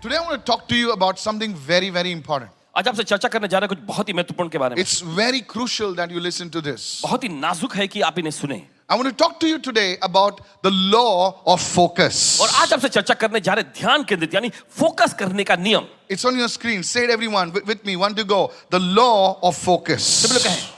Today I want to talk to you about something very, very important. आज आपसे चर्चा करने जा रहे हैं कुछ बहुत ही महत्वपूर्ण के बारे में। It's very crucial that you listen to this. बहुत ही नाजुक है कि आप इन्हें सुने। I want to talk to you today about the law of focus. और आज आपसे चर्चा करने जा रहे हैं ध्यान केंद्रित यानी फोकस करने का नियम। It's on your screen. Say it everyone with me. One to go. The law of focus. सब लोग कहें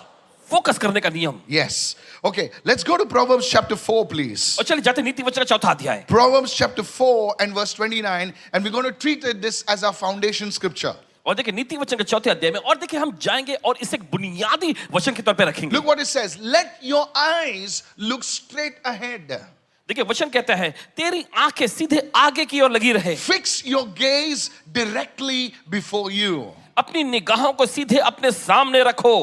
फोकस करने का नियम। Yes. Okay, let's go to Proverbs chapter 4, please. और चलिए जाते नीति वचन का चौथा अध्याय। Proverbs chapter 4 and verse 29, and we're going to treat this as our foundation scripture. और देखिए नीति वचन के चौथे अध्याय में और देखिए हम जाएंगे और इसे एक बुनियादी वचन के तौर पे रखेंगे। Look what it says. Let your eyes look straight ahead. देखिए वचन कहता है तेरी आंखें सीधे आगे की ओर लगी रहे। Fix your gaze directly before you. अपनी निगाहों को सीधे अपने सामने रखो।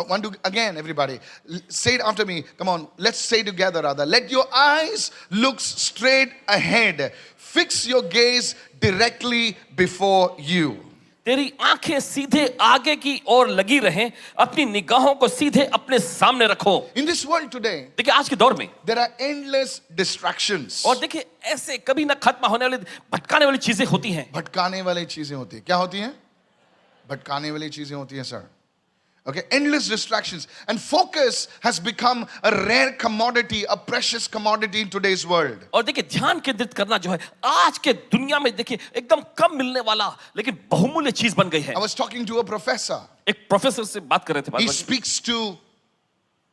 One to again, everybody. Say it after me. Come on, let's say together rather. Let your eyes look straight ahead. Fix your gaze directly before you. तेरी आंखें सीधे आगे की ओर लगी रहें, अपनी निगाहों को सीधे अपने सामने रखो। In this world today, देखिए आज के दौर में there are endless distractions. और देखिए ऐसे कभी ना खत्म होने वाली भटकाने वाली चीजें होती हैं। भटकाने वाली चीजें होती हैं। क्या होती हैं? भटकाने वाली चीजें होती हैं, sir. Okay, endless distractions. And focus has become a rare commodity, a precious commodity in today's world. और देखिए ध्यान केंद्रित करना जो है आज के दुनिया में देखिए एकदम कम मिलने वाला लेकिन बहुमूल्य चीज बन गई है। I was talking to a professor. एक प्रोफेसर से बात कर रहे थे He बात speaks to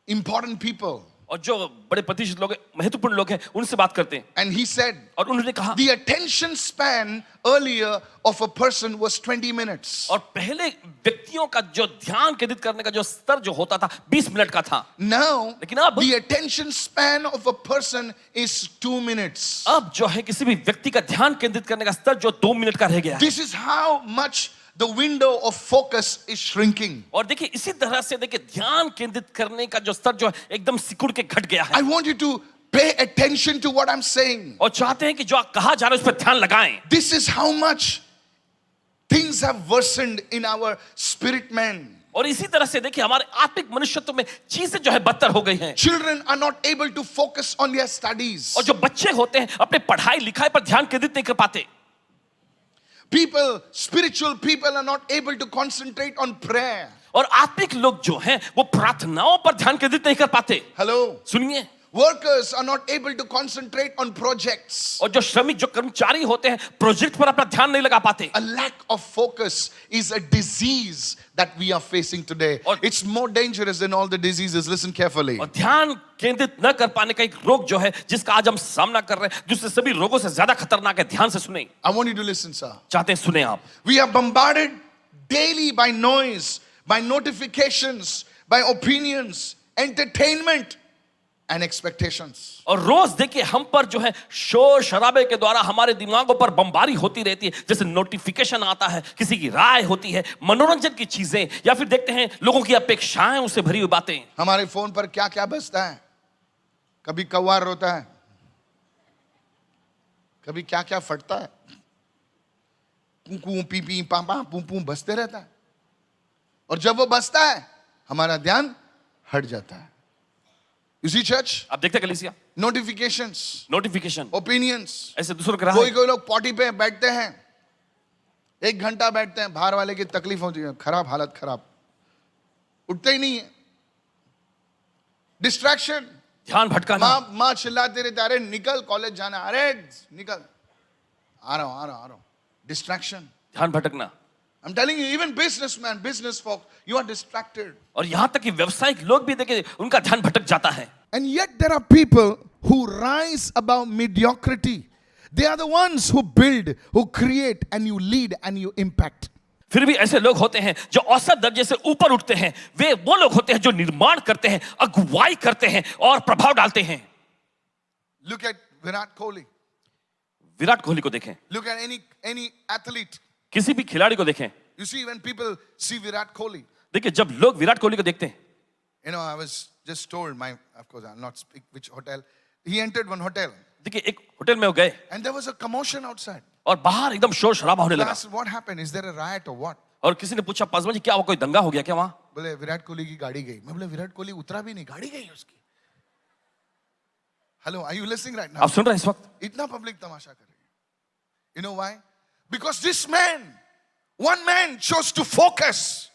important people. और जो बड़े प्रतिष्ठित लोग हैं, महत्वपूर्ण लोग हैं, उनसे बात करते हैं। And he said, और उन्होंने कहा the attention span earlier of a person was 20 minutes. और पहले व्यक्तियों का जो ध्यान केंद्रित करने का जो स्तर जो होता था 20 मिनट का था। Now, लेकिन अब the attention span of a person is 2 minutes. अब जो है किसी भी व्यक्ति का ध्यान केंद्रित करने का स्तर जो 2 मिनट का रह गया है। This is how much the window of focus is shrinking. और देखिए इसी तरह से देखिए ध्यान केंद्रित करने का जो स्तर जो है एकदम सिकुड़ के घट गया है। I want you to pay attention to what I'm saying. और चाहते हैं कि जो कहा जा रहा है उस पर ध्यान लगाएं। This is how much things have worsened in our spirit man. और इसी तरह से देखिए हमारे आत्मिक मनुष्यत्व में चीजें जो है बदतर हो गई हैं। Children are not able to focus on their studies. और जो बच्चे होते हैं अपने पढ़ाई लिखाई पर ध्यान केंद्रित नहीं कर पाते। People, spiritual people are not able to concentrate on prayer. और आत्मिक लोग जो हैं वो प्रार्थनाओं पर ध्यान केंद्रित नहीं कर पाते। Hello. सुनिए Workers are not able to concentrate on projects. और जो श्रमिक जो कर्मचारी होते हैं प्रोजेक्ट पर अपना ध्यान नहीं लगा पाते। A lack of focus is a disease that we are facing today. It's more dangerous than all the diseases. Listen carefully. और ध्यान केंद्रित न कर पाने का एक रोग जो है जिसका आज हम सामना कर रहे हैं जिससे सभी रोगों से ज्यादा खतरनाक है। ध्यान से सुने। I want you to listen, sir. चाहते हैं सुने आप। We are bombarded daily by noise, by notifications, by opinions, entertainment, and expectations. और रोज देखिए हम पर जो है शोर शराबे के द्वारा हमारे दिमागों पर बमबारी होती रहती है। जैसे नोटिफिकेशन आता है, किसी की राय होती है, मनोरंजन की चीजें या फिर देखते हैं लोगों की अपेक्षाएं उससे भरी हुई बातें। हमारे फोन पर क्या क्या बजता है? कभी कौवा रोता है, कभी क्या क्या फटता है, कू पी पी पा पा पू पू बजते रहता है। और जब वो बजता है हमारा ध्यान हट जाता है। You see, church? आप देखते कलीसिया Notifications, नोटिफिकेशन opinions. ऐसे दूसरों के राह कोई लोग पॉटी पे बैठते हैं, 1 घंटा बैठते हैं, बाहर वाले की तकलीफ होती है, खराब हालत खराब, उठते ही नहीं है। डिस्ट्रैक्शन, ध्यान भटकाना। माँ चिल्लाते रहते, अरे निकल कॉलेज जाना, अरे निकल, आ रहा हूं। डिस्ट्रैक्शन, ध्यान भटकना। I'm telling you, even businessmen, business folk, you are distracted. और यहां तक कि व्यवसायिक लोग भी देखिए उनका ध्यान भटक जाता है। And yet there are people who rise above mediocrity. They are the ones who build, who create, and you lead and you impact. फिर भी ऐसे लोग होते हैं जो औसत दर्जे से ऊपर उठते हैं। वे वो लोग होते हैं जो निर्माण करते हैं, अगुवाई करते हैं और प्रभाव डालते हैं। Look at Virat Kohli. Virat Kohli को देखें, Look at any athlete. किसी भी खिलाड़ी को देखें। You see, when people see Virat Kohli, देखिए जब लोग विराट कोहली को देखते हैं, you know, I was just told, of course, I'll not speak which hotel. He entered one hotel, देखिए एक होटल में वो गए and there was a commotion outside. और बाहर एकदम शोर शराबा होने I लगा। asked, what happened? Is there a riot or what? और किसी ने पूछा पासवान जी क्या हुआ, कोई दंगा हो गया क्या वहां? बोले विराट कोहली की गाड़ी गई। मैं बोले विराट कोहली उतरा भी नहीं, गाड़ी गई उसकी। Hello, are you listening right now? आप सुन रहे हैं इस वक्त? इतना पब्लिक तमाशा कर रही है। You know why? Because this man, one man chose to focus.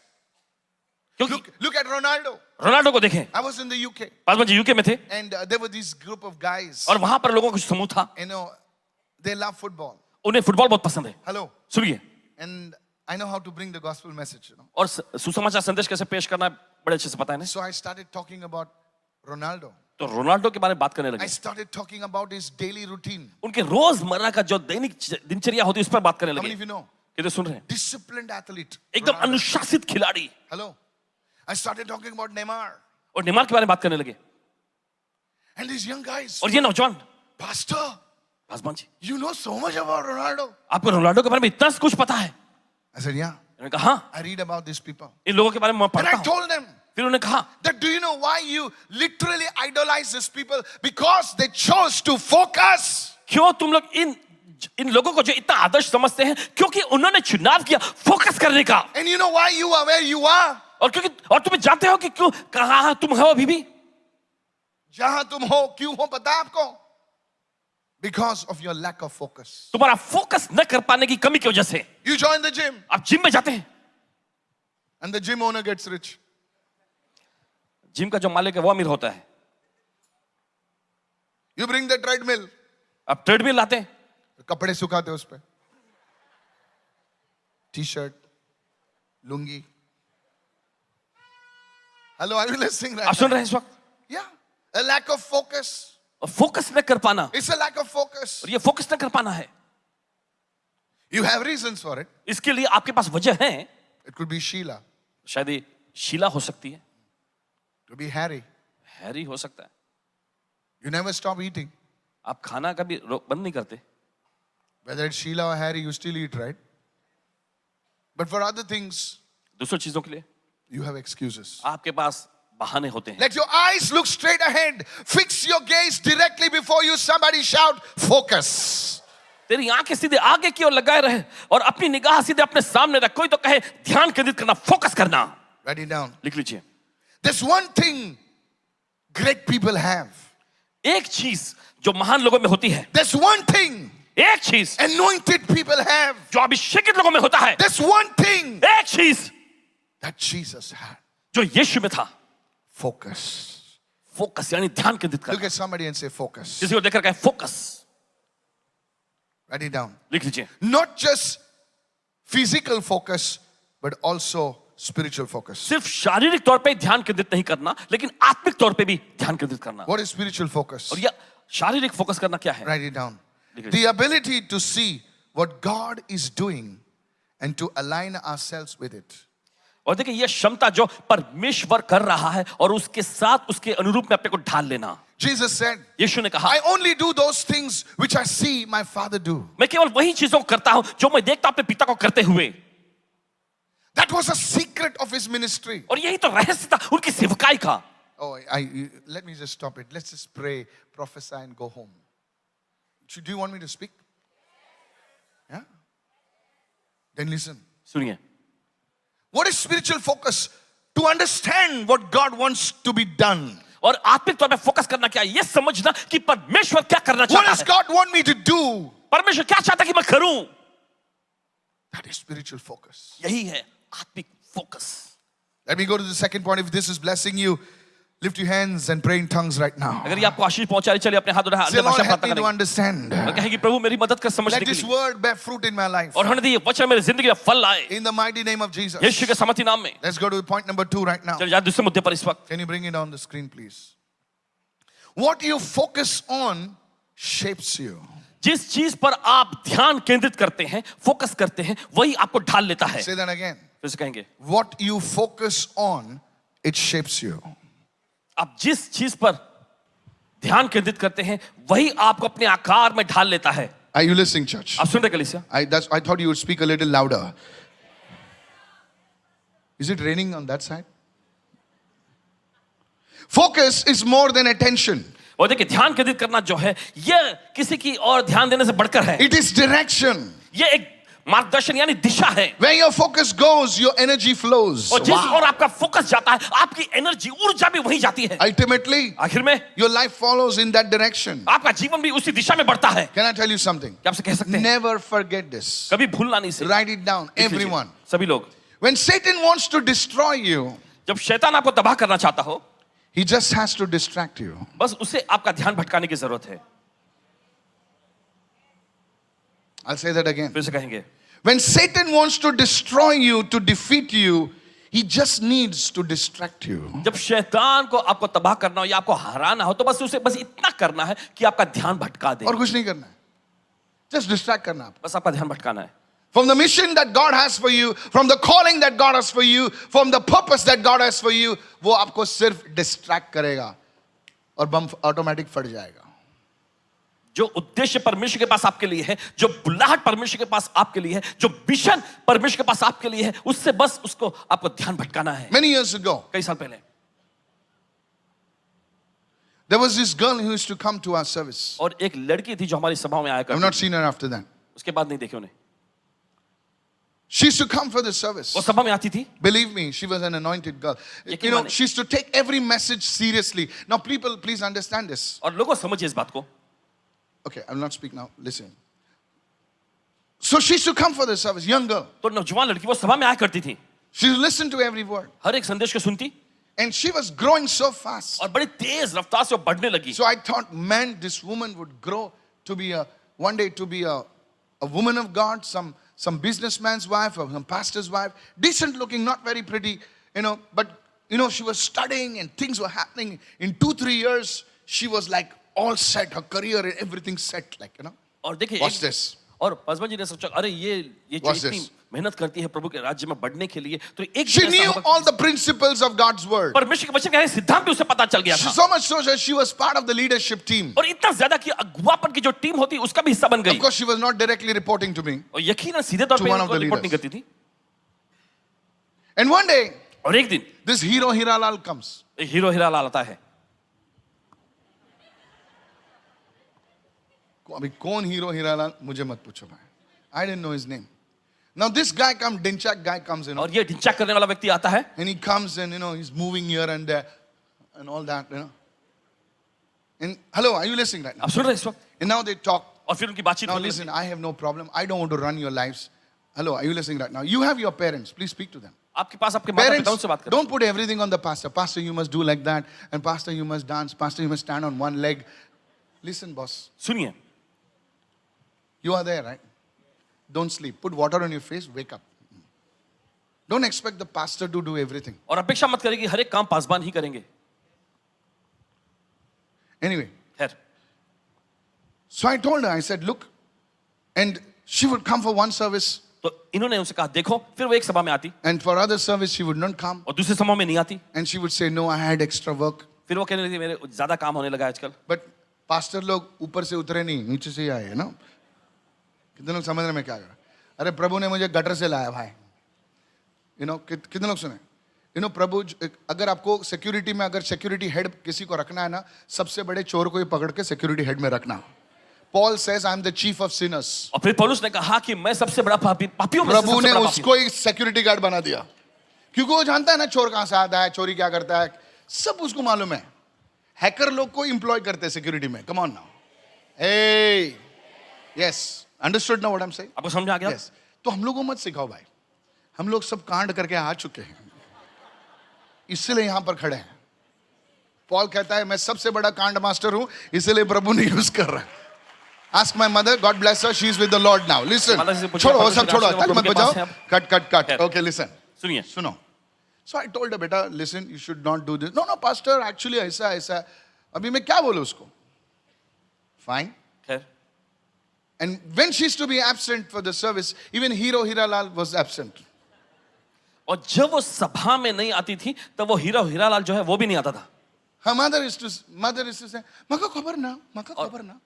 क्योंकि Look at Ronaldo. रोनाल्डो को देखें, I was in the UK Paswan ji UK में थे and there were this group of guys. और वहां पर लोगों का समूह था, You know, they love football. उन्हें फुटबॉल बहुत पसंद है. Hello. सुनिए, And I know how to bring the gospel message, you know. और सुसमाचार संदेश कैसे पेश करना है बड़े अच्छे से पता है ना. So I started talking about Ronaldo. तो रोनाल्डो के बारे में बात करने I लगे. started talking about his daily routine. उनके रोजमर्रा का जो दैनिक दिनचर्या होती है उस पर बात करने How many लगे. of you know? कितने सुन रहे हैं? Disciplined athlete. एकदम Ronaldo. अनुशासित खिलाड़ी. Hello. I started talking about Neymar. और नेमार के बारे में बात करने लगे. And these young guys. और ये नौजवान, Pastor, Paswan ji, you know so much about Ronaldo. आपको रोनाल्डो के बारे में इतना कुछ पता है? I said, yeah. उन्होंने कहा हाँ, I read about these people. इन लोगों के बारे में मैं And पढ़ता I हूँ. told them फिर उन्होंने कहा that do you know why you literally idolize these people? Because they chose to focus. क्यों तुम लोग इन लोगों को जो इतना आदर्श समझते हैं, क्योंकि उन्होंने चुनाव किया फोकस करने का. And you know why you are where you are? और क्योंकि और तुम्हें जानते हो कि क्यों कहाँ तुम हो अभी भी? जहां तुम हो क्यों हो पता है आपको? Because of your lack of focus. तुम्हारा फोकस न कर पाने की कमी की वजह से. You join the gym आप जिम में जाते हैं, and the gym owner gets rich. Gym का जो मालिक है वो अमीर होता है. You bring the treadmill. आप ट्रेडमिल लाते हैं, कपड़े सुखाते उस पे. T-shirt, lungi. Hello, are you listening right आप सुन now? रहे हैं इस वक्त? Yeah. A lack of focus. और फोकस न कर पाना, It's a lack of focus. और ये फोकस न कर पाना है. You have reasons for it. इसके लिए आपके पास वजह है. It could be Sheila. शायद ये शीला हो सकती है, It could be Harry. Harry हो सकता है. You never stop eating. आप खाना कभी बंद नहीं करते. Whether it's Sheila or Harry, you still eat, right? But for other things, दूसरी चीजों के लिए you have excuses. आपके पास बहाने होते हैं. Let your eyes look straight ahead. Fix your gaze directly before you. Somebody shout, focus. तेरी आंखें सीधे आगे की ओर लगाए रहे और अपनी निगाह सीधे अपने सामने रख. कोई तो कहे ध्यान केंद्रित करना, फोकस करना. Write it down. लिख लीजिए. There's one thing great people have. एक चीज जो महान लोगों में होती है, There's one thing एक चीज anointed people have. जो अभिषेकित लोगों में होता है, There's one thing एक चीज that Jesus had. जो यीशु में था, Focus. फोकस यानी ध्यान केंद्रित Look करना. at somebody and say focus. किसी को देखकर कहे फोकस. Write it down. लिख लीजिए. Not just physical focus, but also spiritual focus. सिर्फ शारीरिक तौर पे ध्यान केंद्रित नहीं करना, लेकिन आत्मिक तौर पे भी ध्यान केंद्रित करना. What is spiritual focus? और यह शारीरिक फोकस करना क्या है? Write it down. लिख लीजिए. The ability to see what God is doing and to align ourselves with it. और देखिए यह क्षमता जो परमेश्वर कर रहा है और उसके साथ उसके अनुरूप में अपने को ढाल लेना. Jesus said, यीशु ने कहा, I only do those things which I see my Father do. मैं केवल वही चीजों को करता हूं जो मैं देखता हूं अपने पिता को करते हुए. That was a secret of his ministry. और यही तो रहस्य था उनकी सेवकाई का. Oh, let me just stop it. Let's just pray, prophesy, and go home. Do you want me to speak? Yeah? Then listen. सुनिए, What is spiritual focus? To understand what God wants to be done. और आत्मिक तौर पे focus करना क्या है, ये समझना कि परमेश्वर क्या करना What चाहता does है. God want me to do? परमेश्वर क्या चाहता है कि मैं करूं. That is spiritual focus. यही है आत्मिक focus. Let me go to the second point. If this is blessing you, lift your hands and pray in tongues right now. अगर ये आपको आशीष पहुंचा रही, चलिए अपने हाथ उठा Say, अन्य Lord, भाषा help प्रार्थना me to करेंगे understand. और कहें कि प्रभु मेरी मदद कर समझने Let के this लिए. word bear fruit in my life. और होने दीजिए वचन मेरी जिंदगी में फल लाए In the mighty name of Jesus. यीशु के समर्थी नाम में. Let's go to point number 2 right now. चलिए जाए दूसरे मुद्दे पर इस वक्त. Can you bring it on the screen, please? What you focus on shapes you. जिस चीज पर आप ध्यान केंद्रित करते हैं, फोकस करते हैं, वही आपको ढाल लेता है. Say that again. फिर से कहेंगे, What you focus on, it shapes you. आप जिस चीज पर ध्यान केंद्रित करते हैं, वही आपको अपने आकार में ढाल लेता है. Are you listening, church? आप सुन रहे कलीसिया? I thought you would speak a little louder. Is it raining on that side? Focus is more than attention. और देखिए ध्यान केंद्रित करना जो है, यह किसी की और ध्यान देने से बढ़कर है. It is direction. यह एक मार्गदर्शन यानी दिशा है। Where your focus goes, your energy flows. और जिस Wow. और आपका फोकस जाता है, आपकी एनर्जी, ऊर्जा भी वहीं जाती है। Ultimately, आखिर में your life follows in that direction. आपका जीवन भी उसी दिशा में बढ़ता है। Can I tell you something? क्या आपसे कह सकते हैं? Never forget this. कभी भूलना नहीं से। Write it down, everyone. सभी लोग, When Satan wants to destroy you, जब शैतान आपको तबाह करना चाहता हो, he just has to distract you. बस उसे आपका ध्यान भटकाने की जरूरत है। I'll say that again. फिर से कहेंगे, When Satan wants to destroy you, to defeat you, he just needs to distract you. जब शैतान को आपको तबाह करना हो या आपको हराना हो, तो बस उसे बस इतना करना है कि आपका ध्यान भटका दे। और कुछ नहीं करना है. Just distract करना है. बस आपका ध्यान भटकाना है। From the mission that God has for you, from the calling that God has for you, from the purpose that God has for you, वो आपको सिर्फ distract करेगा और बम ऑटोमेटिक फट जाएगा. जो उद्देश्य परमेश्वर के पास आपके लिए है, जो बुलाहट परमेश्वर के पास आपके लिए है, जो मिशन परमेश्वर के पास आपके लिए है, उससे बस उसको आपको ध्यान भटकाना है। Many years ago, कई साल पहले there was this girl who used to come to our service. और एक लड़की थी जो हमारी सभाओं में आया I've करती not थी। seen her after that. उसके बाद नहीं देखे उन्हें। She used to come for the service. वो सभा में आती थी। Believe me, she was an anointed girl. You know, she used to take every message seriously. Now, people, please understand this. और लोगों समझिए इस बात को। Okay, I will not speak now. Listen. So she used to come for the service, young girl. तो नौजवान लड़की वो सभा में आया करती थी। She used to listen to every word. हर एक संदेश को सुनती And she was growing so fast. और बड़ी तेज रफ्तार से वो बढ़ने लगी। So I thought, man, this woman would grow to be one day to be a woman of God, some businessman's wife or some pastor's wife, decent looking, not very pretty, but she was studying and things were happening. In 2-3 years, she was like all set, her career and everything set, और देखिए, Watch this. और पासवान जी ने सोचा, अरे ये जो Watch इतनी this. मेहनत करती है प्रभु के राज्य में बढ़ने के लिए, तो एक She दिन ऐसा knew होगा all कि the principles of God's word. परमेश्वर के वचन का सिद्धांत भी उसे पता चल गया था। So much so that she was part of the leadership team. और इतना ज्यादा कि अगुवापन की जो टीम होती उसका भी हिस्सा बन Of गई। course, she was not directly reporting to me. और यकीनन सीधे तौर To पे one of उनको the रिपोर्ट नहीं leaders. करती थी। And one day, और एक दिन this hero Hiralal comes. एक हीरो हीरालाल आता है। अभी कौन हीरो हीरालाल मुझे मत पूछो भाई. I didn't know his name. Now this guy comes, Dinchak guy comes in, और ये ढिंचाक करने वाला व्यक्ति आता है and he comes and he's moving here and there and all that, And hello, are you listening right now? आप सुन रहे हैं इस वक्त? And now they talk. और फिर उनकी बातचीत Now होने listen, लगी। I have no problem. I don't want to run your lives. Hello, are you listening right now? You have your parents. Please speak to them. आपके पास आपके माता पिताओं Parents, से बात करें। don't put everything on the pastor. Pastor, you must do like that. And pastor, you must dance. Pastor, you must stand on one leg. Listen, boss. सुनिए, You are there, right? Don't sleep. Put water on your face. Wake up. Don't expect the pastor to do everything. और अपेक्षा मत करें कि हर एक काम पासवान ही करेंगे। Anyway, खैर, so I told her, I said, look, and she would come for one service, तो इन्होंने उनसे कहा देखो, फिर वो एक सभा में आती and for other service she would not come, और दूसरी सभा में नहीं आती। and she would say, no, I had extra work. फिर वो कहने लगी मेरे ज्यादा काम होने लगा आजकल। But pastor लोग ऊपर से उतरे नहीं, नीचे से ही आए, है ना? कितने लोग समझ रहे मैं क्या कर रहा? अरे प्रभु ने मुझे गटर से लाया भाई। कितने लोग सुने? प्रभु अगर आपको सिक्योरिटी में अगर सिक्योरिटी हेड किसी को रखना है ना, सबसे बड़े चोर को ही पकड़ के सिक्योरिटी हेड में रखना। Paul says, I am the chief of sinners. और फिर पौलुस ने कहा कि मैं सबसे बड़ा पापियों में से प्रभु सबसे ने बड़ा पापी हूं। उसको ही सिक्योरिटी गार्ड बना दिया, क्योंकि वो जानता है ना चोर कहां से आता है, चोरी क्या करता है, सब उसको मालूम है। हैकर लोग को एम्प्लॉय करते हैं सिक्योरिटी में। Come on now, hey, yes, understood now what I am saying? आपको समझ आ गया? यस। तो हम लोगों को मत सिखाओ भाई, हम लोग सब कांड करके आ चुके हैं, इसलिए यहां पर खड़े हैं। पॉल कहता है मैं सबसे बड़ा कांड मास्टर हूं, इसलिए प्रभु ने यूज कर रहा है। Ask my mother, God bless her, she is with the Lord now. Listen, छोड़ो वो सब छोड़ो, ताली मत बजाओ, कट. Okay, listen. सुनिए, सुनो. So I told her, बेटा, listen, you should not do this. No, pastor, actually ऐसा. अभी मैं क्या बोलूं उसको? Fine. खैर, And when she used to be absent for the service, even Hero Hiralal was absent. और जब वो सभा में नहीं आती थी तब वो हीरालाल जो है वो भी नहीं आता था। Her mother used to say, मका खबर ना.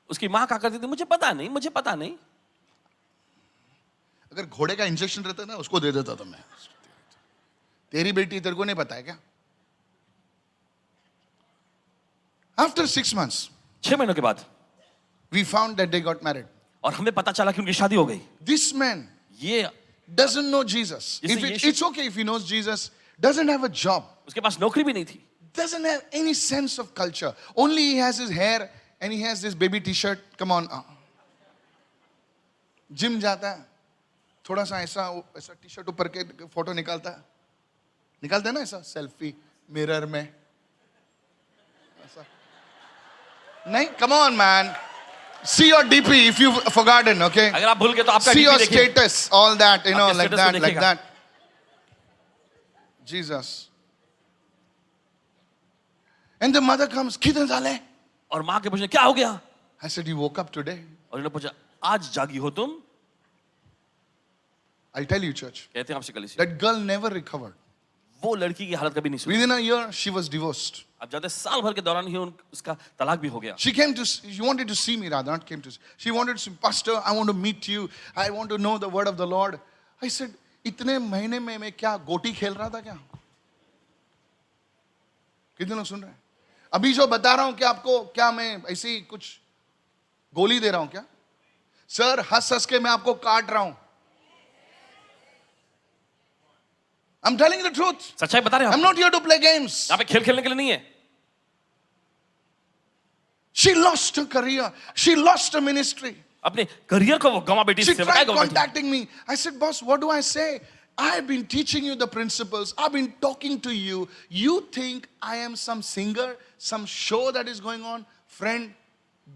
उसकी माँ क्या करती थी, मुझे पता नहीं। अगर घोड़े का इंजेक्शन रहता ना, उसको दे देता था मैं। तेरी बेटी तेरे को नहीं पता है क्या? After 6 months, 6 महीनों के बाद we found that they got married. और हमें पता चला कि उनकी शादी हो गई। This man ये doesn't know Jesus. You see, If Yeshu- it's okay if he knows Jesus, doesn't have a job, उसके पास नौकरी भी नहीं थी, doesn't have any sense of culture. Only he has his hair and he has this baby t-shirt. Come on. Gym जाता है, थोड़ा सा ऐसा ऐसा टी शर्ट ऊपर के फोटो निकालता है ना ऐसा सेल्फी मिरर में ऐसा नहीं. Come on man, see your DP if you've forgotten, okay? अगर आप भूल गए तो आपका See your DP देखिए. status, all that, you know, आपके like status that, को like देखिएगा. that. Jesus. And the mother comes, किधर डाले? और माँ के पूछने क्या हो गया? I said, you woke up today. और उन्होंने पूछा आज जागी हो तुम? I'll tell you, church. कहते हैं आपसे कलीसिया, That girl never recovered. वो लड़की की हालत कभी नहीं सुनी. Within a year, she was divorced. अब जाते साल भर के दौरान ही उसका तलाक भी हो गया. She wanted to see me, rather, not came to see. She wanted to say, Pastor, I want to meet you. I want to know the word of the Lord. I said, इतने महीने में मैं क्या गोटी खेल रहा था क्या? कितने लोग सुन रहे हैं? अभी जो बता रहा हूं कि आपको क्या मैं ऐसी कुछ गोली दे रहा हूं क्या? सर हंस हंस के मैं आपको काट रहा हूं. I'm telling you the truth. सच्चाई बता रहे हैं I'm आप. not here to play games. यहाँ पे खेल खेलने के लिए नहीं है. She lost her career. She lost her ministry. अपने करियर को वो गंवा बेटी She से tried बताया. contacting me. I said, boss, what do I say? I've been teaching you the principles. I've been talking to you. You think I am some singer, some show that is going on? Friend,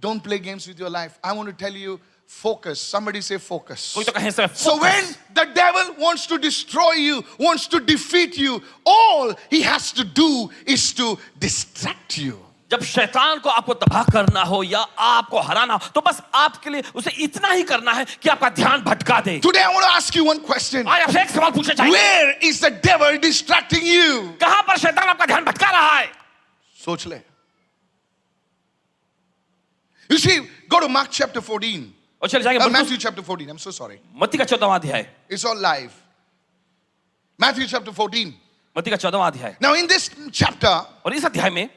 don't play games with your life. I want to tell you, focus. Somebody say focus. कोई तो कहे से So when the devil wants to destroy you, wants to defeat you, all he has to do is to distract you. जब शैतान को आपको तबाह करना हो या आपको हराना हो तो बस आपके लिए उसे इतना ही करना है कि आपका ध्यान भटका दे. Today I want to ask you one question. आज आपसे एक सवाल पूछना चाहिए. Where is the devil distracting you? कहां पर शैतान आपका ध्यान भटका रहा है? सोच ले. You see, go to Mark chapter 14. और चले जाएंगे Matthew chapter 14. I'm so sorry. मत्ती का 14वां अध्याय. It's all live. Matthew chapter 14. मत्ती का 14वां अध्याय. Now in this chapter, और इस अध्याय में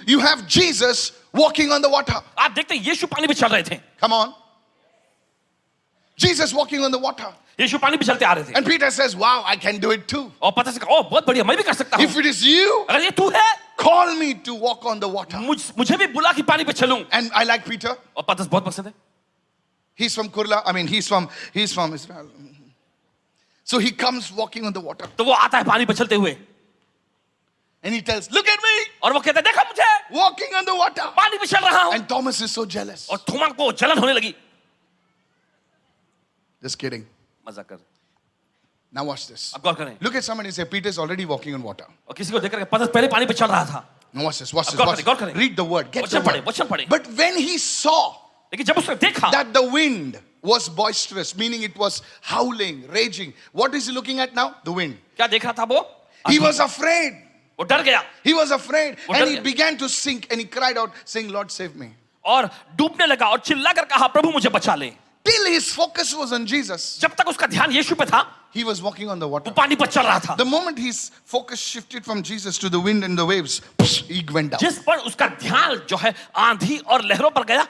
you have Jesus walking on the water. आप देखते हैं यीशु पानी पे चल रहे थे. Come on. Jesus walking on the water. यीशु पानी पे चलते आ रहे थे. And Peter says, wow, I can do it too. और पता चला ओ बहुत बढ़िया मैं भी कर सकता हूं. If it is you, अगर ये तू है call me to walk on the water. मुझे भी बुला कि पानी पे चलूं. And I like Peter. और पतरस बहुत पसंद है. He's from Kurla. I mean, he's from Israel. So he comes walking on the water. तो वो आता है पानी पे चलते हुए. And he tells, look at me, और वो कहता है देखा मुझे walking on the water. पानी पे चल रहा हूं. And Thomas is so jealous. और थोमा को जलन होने लगी. Just kidding. मजाक कर. Now watch this. अब गौर करें. Look at somebody and say, Peter is already walking on water. और किसी को देखकर पतरस पहले पानी पे चल रहा था. Now watch this, watch this. Gaur Watch करें, गौर this. करें. Read the word. Get the वचन word. पढ़े. But when he saw लेकिन जब उसने देखा that the wind was boisterous, meaning it was howling, raging. What is he looking at now? The wind. क्या देख रहा था वो? He was afraid. वो डर गया. He was afraid. वो And डर he गया. began to sink and he cried out, saying, Lord, save me. और डूबने लगा और चिल्ला कर कहा प्रभु मुझे बचा ले. Till his focus was on Jesus, जब तक उसका ध्यान यीशु पे था he was walking on the वो water. पानी पर चल रहा था. The moment his focus shifted from Jesus to the wind and the waves, he went down. जिस पर उसका ध्यान जो है आंधी और लहरों पर गया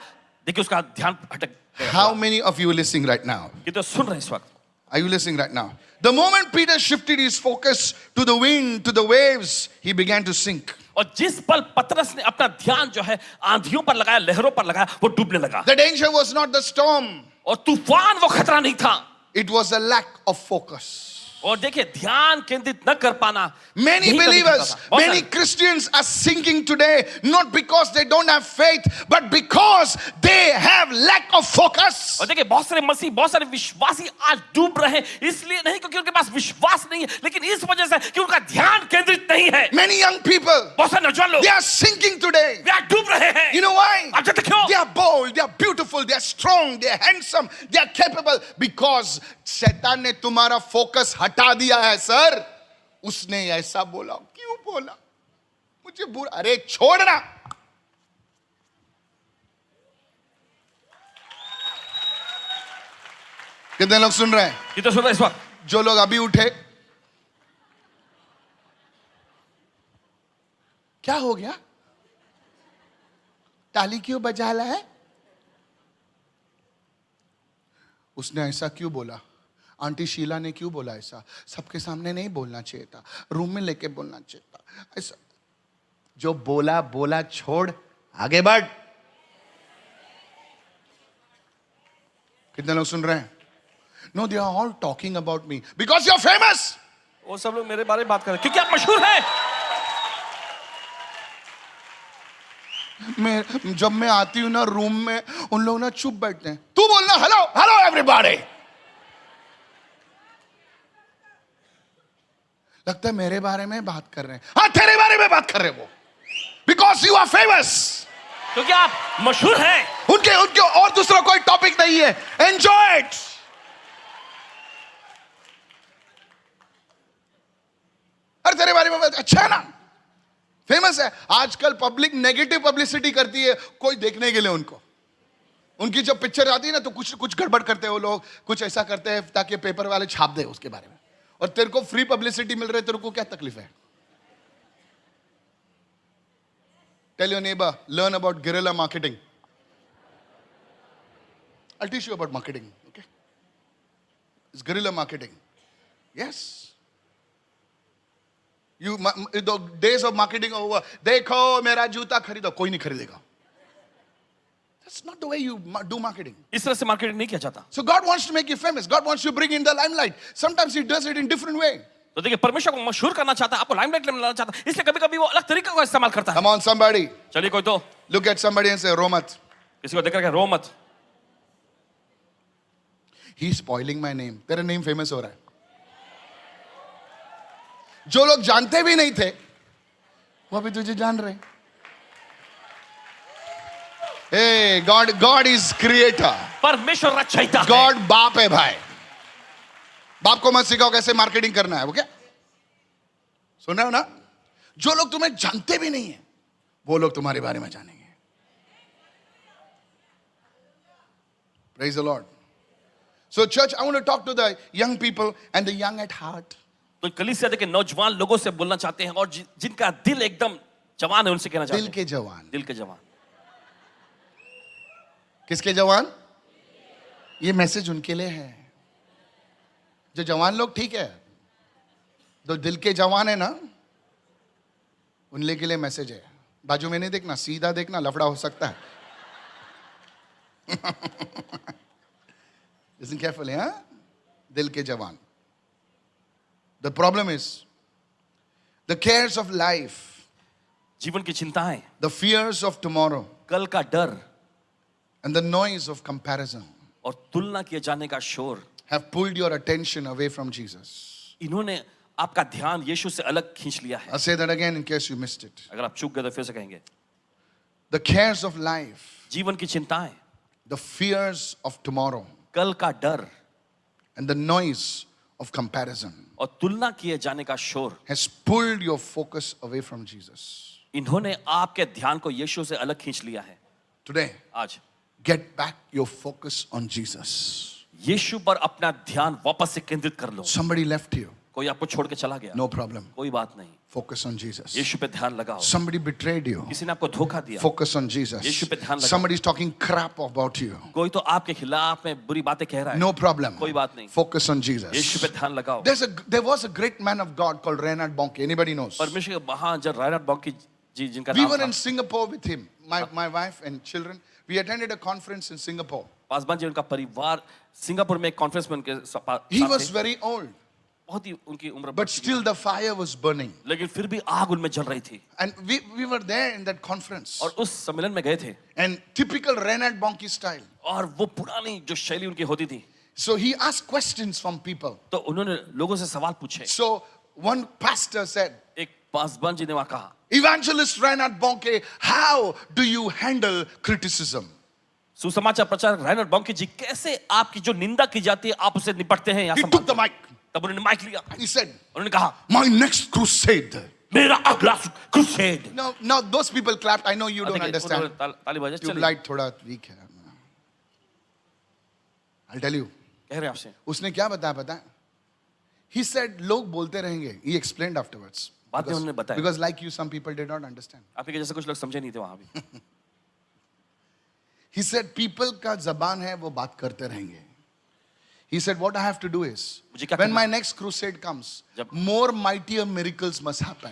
देखिए उसका ध्यान भटक गया. How many of you are listening right now? ये तो सुन रहे हैं इस वक्त. Are you listening right now? The moment Peter shifted his focus to the wind, to the waves, he began to sink. और जिस पल पतरस ने अपना ध्यान जो है आंधियों पर लगाया लहरों पर लगाया वो डूबने लगा. The danger was not the storm, और तूफान वो खतरा नहीं था. it was a lack of focus. और देखिए ध्यान केंद्रित न कर पाना. Many यही कभी believers, करता था. बहुत many सारे. Christians are sinking today, not because they don't have faith, but because they have lack of focus. और देखिए बहुत सारे मसीह बहुत सारे विश्वासी आज डूब रहे हैं इसलिए नहीं क्योंकि उनके पास विश्वास नहीं है लेकिन इस वजह से कि उनका ध्यान केंद्रित नहीं है. Many young people, बहुत सारे नौजवान लोग they are sinking today. वे आज डूब रहे हैं. You know why? आप जानते क्यों? They are bold, they are beautiful, they are strong, they are handsome, they are capable because शैतान ने तुम्हारा फोकस हटा दिया है सर. उसने ऐसा बोला. क्यों बोला? मुझे बुरा. अरे छोड़ना. कितने लोग सुन रहे हैं? ये तो सुन रहे हैं इस वक्त. जो लोग अभी उठे, क्या हो गया? ताली क्यों बजा रहा है? उसने ऐसा क्यों बोला, आंटी शीला ने क्यों बोला ऐसा, सबके सामने नहीं बोलना चाहिए था, रूम में लेके बोलना चाहिए था ऐसा। जो बोला बोला, छोड़, आगे बढ़। कितने लोग सुन रहे हैं? No, they are all talking about me because you are famous. वो सब लोग मेरे बारे में बात कर रहे हैं क्योंकि आप मशहूर हैं। जब मैं आती हूं ना रूम में, उन लोग ना चुप बैठते हैं। तू बोलना हेलो हेलो एवरीबॉडी। लगता है मेरे बारे में बात कर रहे हैं। हाँ, तेरे बारे में बात कर रहे हैं वो, बिकॉज यू आर फेमस, क्योंकि आप मशहूर हैं। उनके उनके और दूसरा कोई टॉपिक नहीं है। Enjoy it. अरे तेरे बारे में अच्छा है ना, फेमस है। आजकल पब्लिक नेगेटिव पब्लिसिटी करती है कोई देखने के लिए उनको। उनकी जब पिक्चर आती है ना तो कुछ कुछ गड़बड़ करते हैं वो लोग, कुछ ऐसा करते हैं ताकि पेपर वाले छाप दे उसके बारे में। और तेरे को फ्री पब्लिसिटी मिल रही है, तेरे को क्या तकलीफ है? Tell your neighbour, learn about guerrilla marketing. I'll teach you about marketing, okay? It's guerrilla marketing. Yes. The days of marketing are over. देखो मेरा जूता खरीदो, कोई नहीं खरीदेगा। That's not the way you do marketing. इस तरह से मार्केटिंग नहीं किया जाता। So God wants to make you famous. God wants to bring in the limelight. Sometimes He does it in different way. तो देखिए, परमेश्वर को मशहूर करना चाहता है, आपको लाइमलाइट में लाना चाहता है, इसलिए कभी-कभी वो अलग तरीके का इस्तेमाल करता है। Come on, somebody. चलिए कोई तो Look at somebody and say, रो मत. किसी को देख कर रो मत। He's spoiling my name. तेरा नेम फेमस हो रहा है। जो लोग जानते भी नहीं थे वो अभी तुझे जान रहे। Hey, God is creator. परमेश्वर रचयिता है। God बाप है भाई। बाप को मत सिखाओ कैसे मार्केटिंग करना है, वो क्या सुन रहे हो ना? जो लोग तुम्हें जानते भी नहीं है वो लोग तुम्हारे बारे में जानेंगे। Praise the Lord. So church, I want to talk to the young people and the young at heart. तो कलीसिया के नौजवान लोगों से बोलना चाहते हैं और जिनका दिल एकदम जवान है उनसे कहना चाहते दिल हैं। के जवान। दिल के जवान। किसके जवान? ये मैसेज उनके लिए है। जो जवान लोग ठीक है, जो दिल के जवान है ना, उन के लिए मैसेज है। बाजू में नहीं देखना, सीधा देखना, लफड़ा हो सकता है। Listen carefully, huh? दिल के जवान। The problem is the cares of life, जीवन की चिंताएं, the fears of tomorrow, कल का डर and the noise of comparison और तुलना किए जाने का शोर have pulled your attention away from Jesus. इन्होंने आपका ध्यान यीशु से अलग खींच लिया है। I'll say that again in case you missed it. अगर आप चूक गए तो फिर से कहेंगे। The cares of life, जीवन की चिंताएं, the fears of tomorrow, कल का डर and the noise of comparison और तुलना किए जाने का शोर has pulled your focus away from Jesus. इन्होंने आपके ध्यान को यीशु से अलग खींच लिया है। Today, आज get back your focus on Jesus. यीशु पर अपना ध्यान वापस से केंद्रित कर लो। Somebody left you, कोई आपको छोड़ के चला गया, no problem. कोई बात नहीं, Focus on Jesus. यीशु पे ध्यान लगाओ। Somebody betrayed you, किसी ने आपको धोखा दिया, focus on Jesus. यीशु पे ध्यान लगाओ। Somebody's talking crap about you, कोई तो आपके खिलाफ में बुरी बातें कह रहा है, no problem. कोई बात नहीं, Focus on यीशु Jesus. पे ध्यान लगाओ। There was a great man of God called Reinhard Bonnke. Anybody knows? परमेश्वर के महान रायनार्ड बॉन्की जी जिनका We नाम were था, in Singapore with him, my wife and children. We attended a conference in Singapore. Paswan ji उनका परिवार सिंगापुर में एक कॉन्फ्रेंस में उनके साथ He was थे। very old, बहुत ही उनकी उम्र but बढ़ चुकी still the fire was burning. थी, लेकिन फिर भी आग उनमें जल रही थी। And we were there in that conference. और उस सम्मेलन में गए थे And typical Reinhard Bonnke style. और वो पुरानी जो शैली उनकी होती थी, So he asked questions from people. तो उन्होंने लोगों से सवाल पूछे। So one pastor said, एक पासवान जी ने वहां कहा, Evangelist Reinhard Bonnke, how do you handle criticism? सुसमाचार प्रचारक रायनार्ड बॉन्की जी, कैसे आपकी जो निंदा की जाती है आप उससे निपटते हैं या He took the संभालते हैं? mic. तब उन्होंने माइक लिया, He said, उन्होंने कहा, my next crusade. मेरा अगला crusade. Now those people clapped. I know you don't understand. ताली बजाए, चलिए, Tubelight थोड़ा weak है. I'll tell you. कह रहे हैं आपसे, उसने क्या बताया पता है? He said लोग बोलते रहेंगे. He explained afterwards. बाद में उन्होंने बताया, Because like you, some people did not understand. आपके जैसे कुछ लोग समझे नहीं थे वहां भी। He said people का जबान है वो बात करते रहेंगे. He said, what I have to do is, मुझे क्या when करना my next crusade comes, जब- more mightier miracles must happen.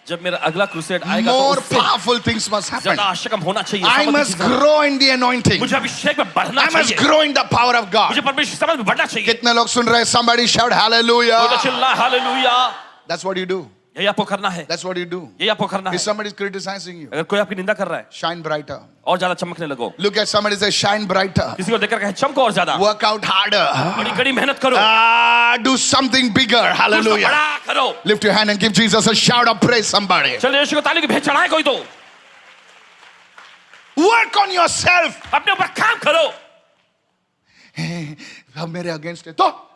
जब मेरा अगला क्रूसेड आएगा तो More उससे powerful things must happen. ज्यादा आश्चर्य होना चाहिए। I समझ must लीजिए। grow in the anointing. मुझे अभिषेक में बढ़ना I must चाहिए। grow in the power of God. मुझे परमेश्वर समझ में बढ़ना चाहिए। कितने लोग सुन रहे हैं? Somebody shout hallelujah. तो चिल्ला hallelujah. That's what you do. यही आपको करना है। That's what you do. यही आपको करना है। If somebody is criticizing you, अगर कोई आपकी निंदा कर रहा है shine brighter. और ज्यादा चमकने लगो। Look at somebody, say shine brighter. किसी को देखकर कहे चमको और ज्यादा। Work out harder. बड़ी कड़ी मेहनत करो। Do something bigger. कुछ तो Hallelujah. बड़ा करो। Lift your hand and give Jesus a shout of praise, somebody. चलिए यीशु को ताली की भेंट चढ़ाए कोई तो। Work on yourself. अपने ऊपर काम करो। अब मेरे अगेंस्ट है तो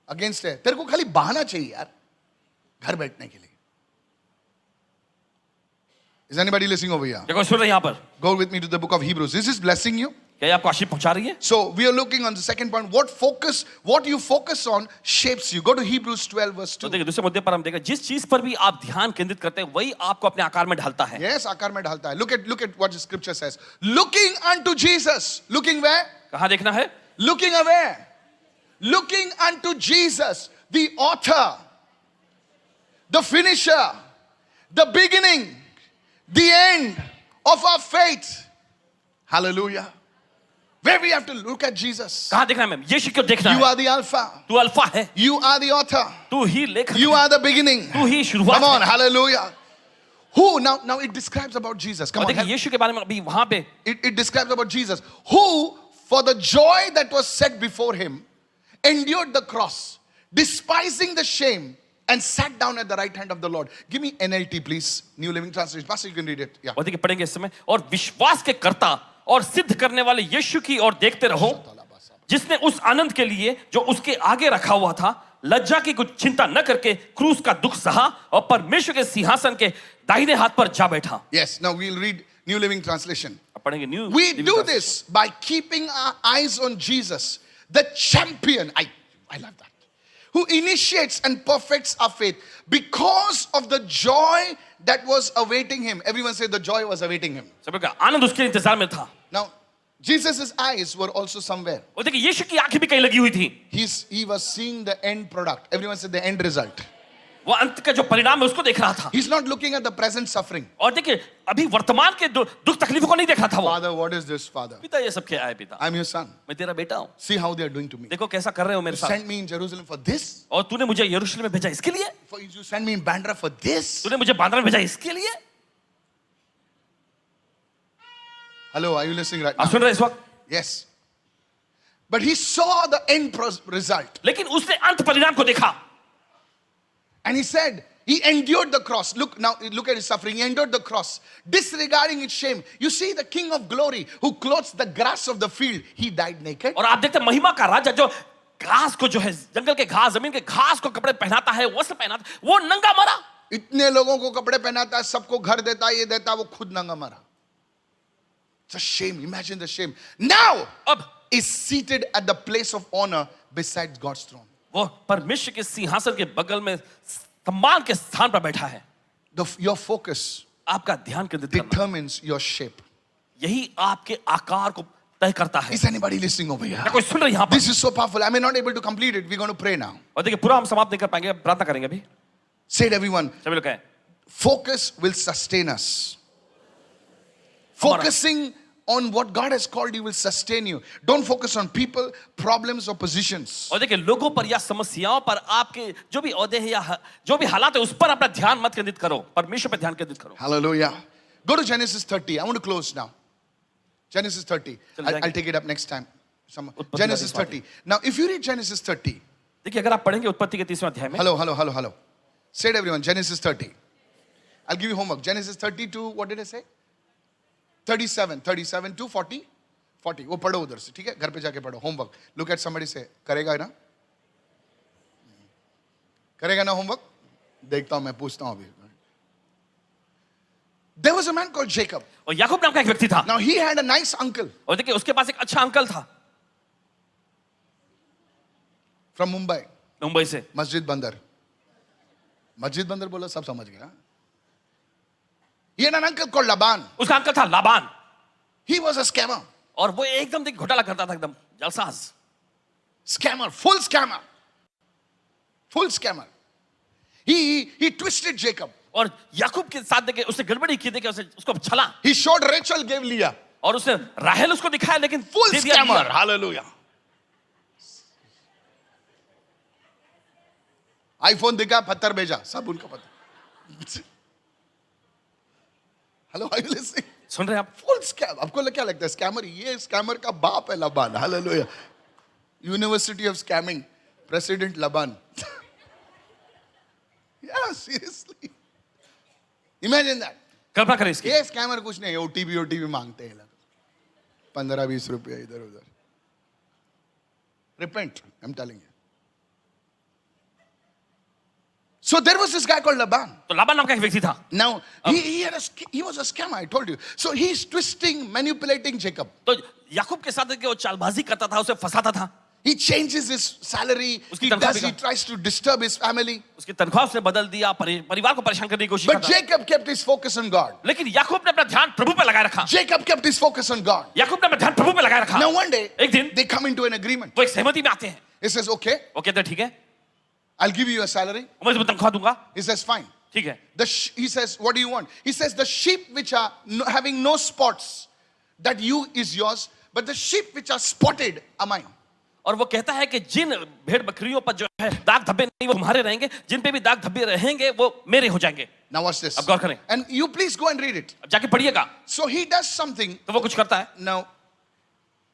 अगेंस्ट है, तेरे को खाली बहाना चाहिए यार घर बैठने के लिए. Is anybody listening over here? देखो सुन रहे हैं यहाँ पर। Go with me to the book of Hebrews. This is blessing you. क्या ये आपको आशीष पहुंचा रही है? So we are looking on the second point. What you focus on shapes you. Go to Hebrews 12 verse तो 2. देखिए दूसरे मुद्दे पर हम देखें जिस चीज पर भी आप ध्यान केंद्रित करते हैं वही आपको अपने आकार में ढालता है। Yes, आकार में ढालता है. Look at what the scripture says. Looking unto Jesus. Looking where? कहाँ देखना है? Looking where? Looking unto Jesus, the author, the finisher, the beginning, the end of our faith. Hallelujah. Where we have to look at Jesus. कहाँ देखना है ma'am? यीशु को देखना You है। are the Alpha. तू अल्फा है। You are the author. तू ही लेखक। You are the beginning. तू ही शुरुआत Come on, है। hallelujah. Who? Now it describes about Jesus. Come और on. देखिए यीशु के बारे में अभी वहां पे It describes about Jesus. Who, for the joy that was set before him, endured the cross, despising the shame, and sat down at the right hand of the Lord. Give me NLT, please. New Living Translation. Pastor, you can read it. Yeah. और देखिए पढ़ेंगे इस समय और विश्वास के कर्ता और सिद्ध करने वाले यीशु की ओर देखते रहो जिसने उस आनंद के लिए जो उसके आगे रखा हुआ था लज्जा की कुछ चिंता न करके क्रूस का दुख सहा और परमेश्वर के सिंहासन के दाहिने हाथ पर जा बैठा। Yes. Now we'll read New Living Translation. अब पढ़ेंगे new We do this by keeping our eyes on Jesus, the champion. I love that. Who initiates and perfects our faith because of the joy that was awaiting him. Everyone say the joy was awaiting him. सब का आनंद उसके इंतजार में था। Now, Jesus' eyes were also somewhere. और देखिए यीशु की आंखें भी कहीं लगी हुई थी। He was seeing the end product. Everyone said the end result. वो अंत का जो परिणाम है उसको देख रहा था। He's not looking at the present suffering. और देखिए अभी वर्तमान के दुख तकलीफों को नहीं देख रहा था वो। Father, what is this, Father? पिता ये सब क्या है पिता? I'm your son. मैं तेरा बेटा हूँ। See how they are doing to me. देखो कैसा कर रहे हो मेरे You साथ। sent me in Jerusalem for this? और तूने मुझे यरूशलेम में भेजा इसके लिए? You sent me in Bandra for this? तूने मुझे बांद्रा में भेजा इसके लिए? Hello, are you listening right आप now? सुन रहे हैं इस वक्त? Yes. But he saw the end result. लेकिन उसने अंत परिणाम को देखा। And he said, he endured the cross. Look at his suffering. He endured the cross, disregarding its shame. You see the King of glory who clothes the grass of the field, he died naked. और आप देखते हैं महिमा का राजा जो घास को जो है जंगल के घास जमीन के घास को कपड़े पहनाता है वस्त्र पहनाता है वो नंगा मरा। इतने लोगों को कपड़े पहनाता है, सबको घर देता है, ये देता है, वो खुद नंगा मरा. It's a shame. Imagine the shame. Now अब is seated at the place of honor beside God's throne. वो परमेश्वर के सिंहासन के बगल में सम्मान के स्थान पर बैठा है। Your focus आपका ध्यान केंद्रित करना determines your shape. यही आपके आकार को तय करता है। Is anybody listening over here? क्या कोई सुन रहे हैं यहाँ पर? This is so powerful. I may not able to complete it. We're going to pray now. और देखिए पूरा हम समाप्त नहीं कर पाएंगे, प्रार्थना करेंगे अभी। Say it, everyone. सभी लोग कहें Focus will sustain us. Focusing on what God has called you will sustain you. Don't focus on people, problems, or positions. और देखिए लोगों पर या समस्याओं पर आपके जो भी औहदे हैं या जो भी हालात है उस पर अपना ध्यान मत केंद्रित करो, परमेश्वर पर ध्यान केंद्रित करो। Hallelujah. Go to Genesis 30. I want to close now. Genesis 30. I'll take it up next time. Genesis 30. Now, if you read Genesis 30. देखिए अगर आप पढ़ेंगे उत्पत्ति के 30वें अध्याय में। Hello. Say it, everyone. Genesis 30. I'll give you homework. Genesis 30 to, what did I say? 37 to 40. वो पढ़ो उधर से, ठीक है? घर पे जाके पढ़ो. Homework. Look at somebody, say, करेगा ना? करेगा ना homework? देखता हूं मैं, पूछता हूं अभी. There was a man called Jacob. और याकूब नाम का एक व्यक्ति था। Now he had a nice uncle और देखिए उसके पास एक अच्छा अंकल था from Mumbai. मुंबई से। मस्जिद बंदर बोला, सब समझ गया. He had an uncle called Laban. उसका अंकल था Laban. He was a scammer. और वो एकदम देखिए घोटाला करता था, एकदम जलसाज. Scammer, full scammer. Full scammer. He twisted Jacob. और याकूब के साथ देखिए उसने गड़बड़ी की, देखिए उसको छला. He showed Rachel, gave Leah. और उसने राहेल उसको दिखाया, लेकिन Full दे दिया scammer. लिया. Hallelujah. iPhone दिखा, पत्थर भेजा, सब उनका पत्थर. Hello, are you listening? सुन रहे हैं आप? Full scam. आपको क्या लगता है स्कैमर? ये स्कैमर का बाप है लबान. Hallelujah. University of Scamming, President Laban. Yeah, seriously. Imagine that. कल्पना करें इसकी. ये स्कैमर कुछ नहीं, ओटीपी मांगते हैं, 15-20 रुपया इधर उधर. Repent, I'm telling you. So there was this guy called Laban. तो लाबान नाम का एक व्यक्ति था. Now he was a scammer, I told you. So he's twisting, manipulating Jacob. तो याकूब के साथ देखिए वो चालबाजी करता था, उसे फंसाता था. He changes his salary. उसकी He tries to disturb his family. उसकी तनख्वाह उसने बदल दिया, परिवार को परेशान करने की कोशिश But करता. Jacob kept his focus on God. लेकिन याकूब ने अपना ध्यान प्रभु पे लगाए रखा. Jacob kept his focus on God. याकूब ने अपना ध्यान प्रभु पे लगाए रखा. Now one day, एक दिन they come into an agreement. वो एक सहमति में आते हैं. He says, okay, वो कहते हैं ठीक है, I'll give you a salary. मैं तुम्हें तनख्वाह दूंगा. He says, fine. ठीक है. He says, what do you want? He says, the sheep which are having no spots, that you is yours, but the sheep which are spotted are mine. और वो कहता है कि जिन भेड़ बकरियों पर जो है दाग धब्बे नहीं वो तुम्हारे रहेंगे, जिन पे भी दाग धब्बे रहेंगे वो मेरे हो जाएंगे. Now watch this. अब गौर करें. And you please go and read it. अब जाके पढ़िएगा. So he does something. तो वो कुछ करता है. Now,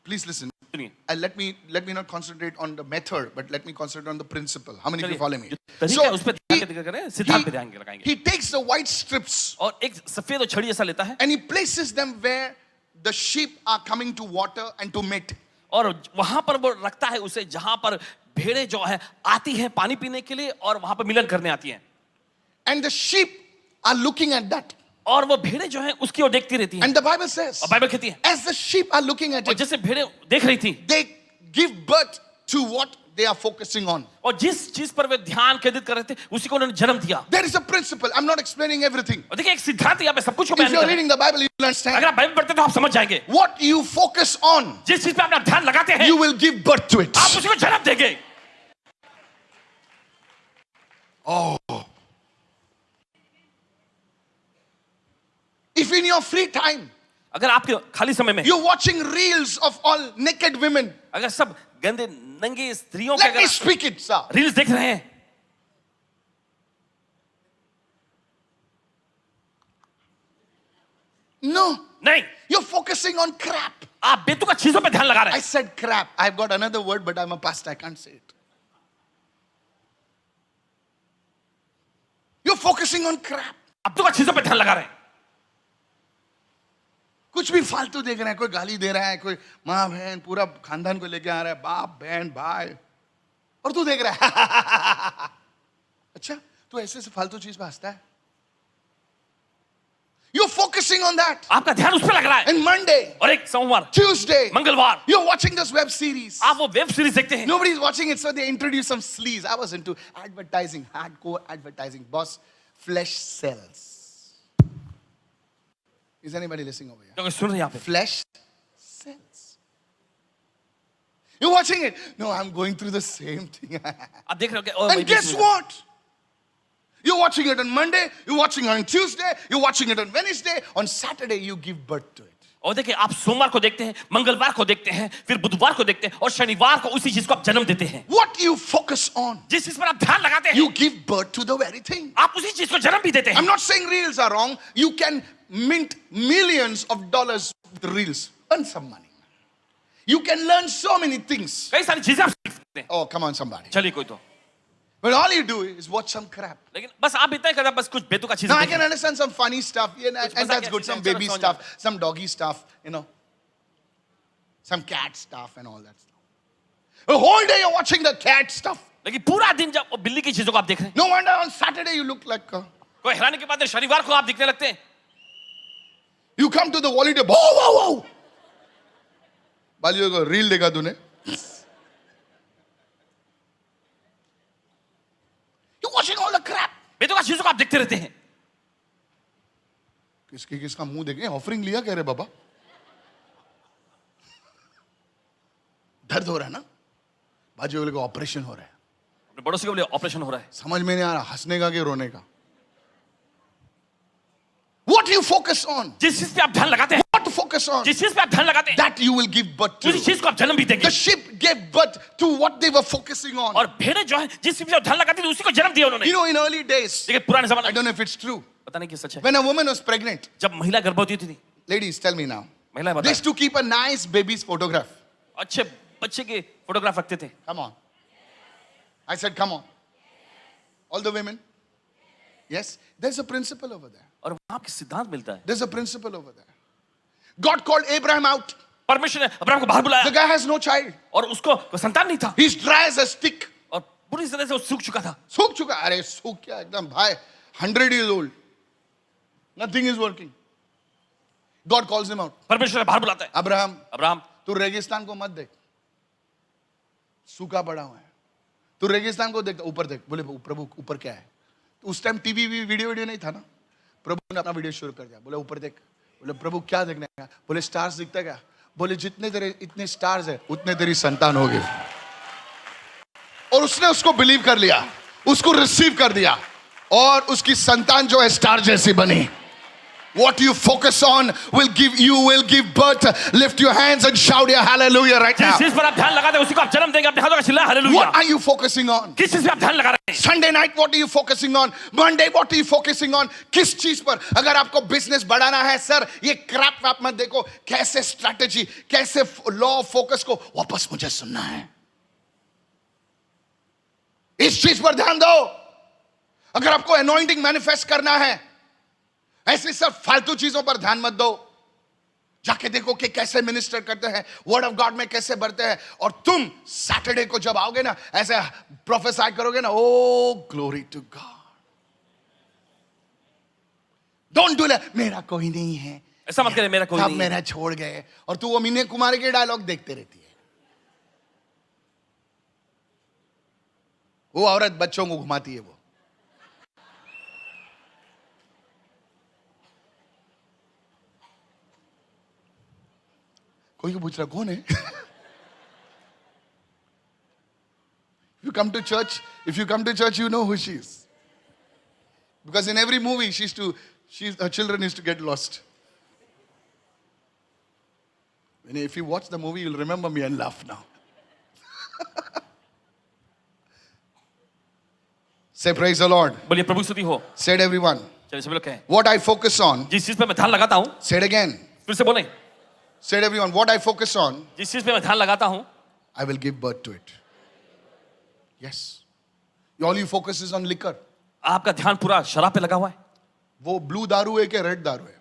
please listen. सुनिए. And let me not concentrate on the method, but let me concentrate on the principle. How many of you चलिए, follow me? जो तरीका है उस पे ध्यान केंद्रित करें, सिद्धांत पे ध्यान लगाएंगे. he takes the white strips और एक सफेद और छड़ी ऐसा लेता है and he places them where the sheep are coming to water and to mate. और वहां पर वो रखता है उसे जहां पर भेड़ें जो है आती हैं पानी पीने के लिए और वहां पर मिलन करने आती हैं. And the sheep are looking at that. और वो भेड़ें जो हैं उसकी ओर देखती रहती हैं. And the Bible says, और बाइबल कहती है, as the sheep are looking at और it, जैसे भेड़ें देख रही थी, they give birth to what they are focusing on. और जिस चीज पर वे ध्यान केंद्रित कर रहे थे उसी को उन्होंने जन्म दिया. There is a principle. I'm not explaining everything. और देखिए एक सिद्धांत यहाँ पे सब कुछ को If बयान you're कर रहे हैं. reading the Bible, you will understand. अगर आप बाइबल पढ़ते हैं तो आप समझ जाएंगे. What you focus on, जिस चीज पे अपना ध्यान लगाते हैं you will give birth to it. आप उसी को जन्म देंगे. If in your free time, अगर आपके खाली समय में you're watching reels of all naked women, अगर सब गंदे नंगी स्त्रियों के let me अगर speak it, sir. रील्स देख रहे हैं, No, नहीं, you're focusing on crap. आप बेतुका चीजों पे ध्यान लगा रहे I हैं. said crap. I've got another word, but I'm a pastor. I can't say it. You're focusing on crap. आप बेतुका चीजों पे ध्यान लगा रहे हैं. कुछ भी फालतू देख रहे हैं. कोई गाली दे रहा है, कोई माँ बहन पूरा खानदान को लेके आ रहा है, बाप बहन भाई, और तू देख रहा है. अच्छा, तू ऐसे से फालतू चीज पे हंसता है. You're focusing on that. आपका ध्यान उस पे लग रहा है. And Monday, और एक सोमवार, Tuesday, मंगलवार, you're watching this web series. आप वो वेब सीरीज देखते हैं. Nobody's watching it, so they introduce some sleaze. I was into advertising, hardcore advertising. Boss, flesh sells. Is anybody listening over here? क्योंकि सुन रहे हैं यहाँ पे. Flesh sells. You're watching it. No, I'm going through the same thing. आप देख रहे हो कि और And वही guess चीज़ है. what? You're watching it on Monday, you're watching it on Tuesday, you're watching it on Wednesday, on Saturday you give birth to it. और देखिए आप सोमवार को देखते हैं, मंगलवार को देखते हैं, फिर बुधवार को देखते हैं और शनिवार को उसी चीज को आप जन्म देते हैं. What you focus on, जिस चीज पर आप ध्यान लगाते हैं you give birth to the very thing. आप उसी चीज को जन्म भी देते हैं. I'm not saying reels are wrong. You can mint millions of dollars with reels. Earn some money. You can learn so many things. कई सारी चीजें आप सीख सकते हैं. Oh, come on, somebody. चलिए कोई तो. But all you do is watch some crap. लेकिन बस आप इतना ही करते हैं, बस कुछ बेतुका चीजें Now, I देखें. can understand some funny stuff, yeah, and मजाक that's की good. चीजें, Some चलो baby समझ stuff, some doggy stuff, some cat stuff and all that stuff. The whole day you're watching the cat stuff. लेकिन पूरा दिन जब वो बिल्ली की चीजों को आप देख रहे हैं, No wonder on Saturday you look like कोई हैरानी की बात है, शनिवार को आप दिखने लगते हैं. you come to the holiday. Whoa! बालियों को reel देखा तूने? You're watching all the crap. बेतुका चीजों को आप देखते रहते हैं. किसका मुंह देखे? ऑफरिंग लिया कह रहे बाबा? दर्द हो रहा है ना, बाजू वाले को ऑपरेशन हो रहा है, अपने पड़ोसी को बोले ऑपरेशन हो रहा है, समझ में नहीं आ रहा हंसने का कि रोने का. What you focus on, जिस चीज पे आप ध्यान लगाते हैं, what to focus on, जिस चीज पे आप ध्यान लगाते हैं, that you will give birth to. उसी चीज को आप जन्म भी देंगे. The sheep gave birth to what they were focusing on. और भेड़ें जो है जिस चीज पे ध्यान लगाती थी उसी को जन्म दिया उन्होंने. You know, in early days, देखिए पुराने जमाने I में, don't know if it's true, पता नहीं कि सच है, when a woman was pregnant, जब महिला गर्भवती थी, ladies, tell me now, महिलाएं they बताएं, used to keep a nice baby's photograph. अच्छे बच्चे के फोटोग्राफ रखते थे. Come on. I said, come on. All the women. Yes, there's a principle over there. और वहां आपको सिद्धांत मिलता है. There's a principle over there. God called Abraham out. परमेश्वर ने अब्राहम को बाहर The बुलाया guy has no child. और उसको कोई संतान नहीं था He's dry as a stick. और पूरी तरह से वो सूख चुका था. सूख चुका. अरे सूख क्या एकदम भाई. 100 years old. Nothing is working. God calls him out. परमेश्वर बाहर बुलाता है. Abraham, अब्राहम, तू रेगिस्तान को मत देख. सूखा पड़ा हुआ है. तू रेगिस्तान को देख, ऊपर देख. बोले प्रभु ऊपर क्या है? तो उस टाइम टीवी वीडियो नहीं था ना. प्रभु ने अपना वीडियो शुरू कर दिया. बोले ऊपर देख. बोले प्रभु क्या देखने का? बोले स्टार्स दिखता क्या? बोले जितने तेरे इतने स्टार्स है उतने तेरी संतान होगी. और उसने उसको बिलीव कर लिया, उसको रिसीव कर दिया और उसकी संतान जो है स्टार जैसी बनी. What you focus on will give birth. Lift your hands and shout your hallelujah right now. जिस चीज पर आप ध्यान लगाते हैं उसी को आप जन्म देंगे. अपने हाथों का चिल्ला hallelujah. What are you focusing on? किस चीज पे आप ध्यान लगा रहे हैं? Sunday night, what are you focusing on? Monday, what are you focusing on? किस चीज पर? अगर आपको बिजनेस बढ़ाना है, सर ये क्रैप वैप मत देखो. कैसे स्ट्रैटेजी, कैसे लॉ ऑफ फोकस को वापस मुझे सुनना है, इस चीज पर ध्यान दो. अगर आपको अनॉइंटिंग मैनिफेस्ट करना है, ऐसे सब फालतू चीजों पर ध्यान मत दो. जाके देखो कि कैसे मिनिस्टर करते हैं, वर्ड ऑफ गॉड में कैसे बढ़ते हैं. और तुम सैटरडे को जब आओगे ना, ऐसे प्रोफेसाई करोगे ना, O glory to God. Don't do that. मेरा कोई नहीं है, ऐसा मत करे, मेरा कोई सब नहीं है. मेरा छोड़ गए. और तू वो मीने कुमारी के डायलॉग देखते रहती है. वो औरत बच्चों को घुमाती है. वो कोई को पूछ रहा कौन है? If you come to church, you know who she is. Because in every movie, her children used to get lost. And if you watch the movie, you'll remember me and laugh now. Say praise the Lord. बोलिए प्रभु स्तुति हो. Said everyone. चलिए सभी लोग कहें, What I focus on. जिस चीज पे मैं ध्यान लगाता हूं, Say it again. फिर से बोलें, Said everyone. What I focus on, जिस चीज पे मैं ध्यान लगाता हूं, I will give birth to it. Yes. All you focus is on liquor. आपका ध्यान पूरा शराब पे लगा हुआ है. वो ब्लू दारू है कि रेड दारू है?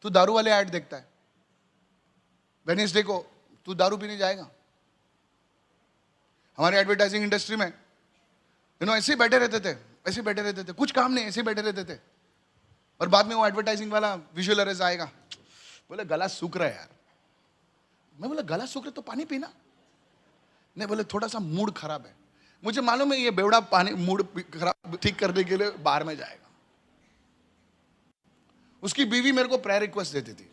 तू दारू वाले ऐड देखता है. वेडनेसडे को तू दारू पीने जाएगा? हमारे एडवर्टाइजिंग इंडस्ट्री में ऐसे ही बैठे रहते थे, कुछ काम नहीं, ऐसे ही बैठे रहते थे. और बाद में वो एडवर्टाइजिंग वाला विजुअलाइज आएगा, बोले गला सूख रहा है यार. मैं बोला गला सूख रहा तो पानी पीना. नहीं, बोले थोड़ा सा मूड खराब है. मुझे मालूम है ये बेवड़ा पानी मूड खराब ठीक करने के लिए बाहर में जाएगा. उसकी बीवी मेरे को प्रेयर रिक्वेस्ट देती थी,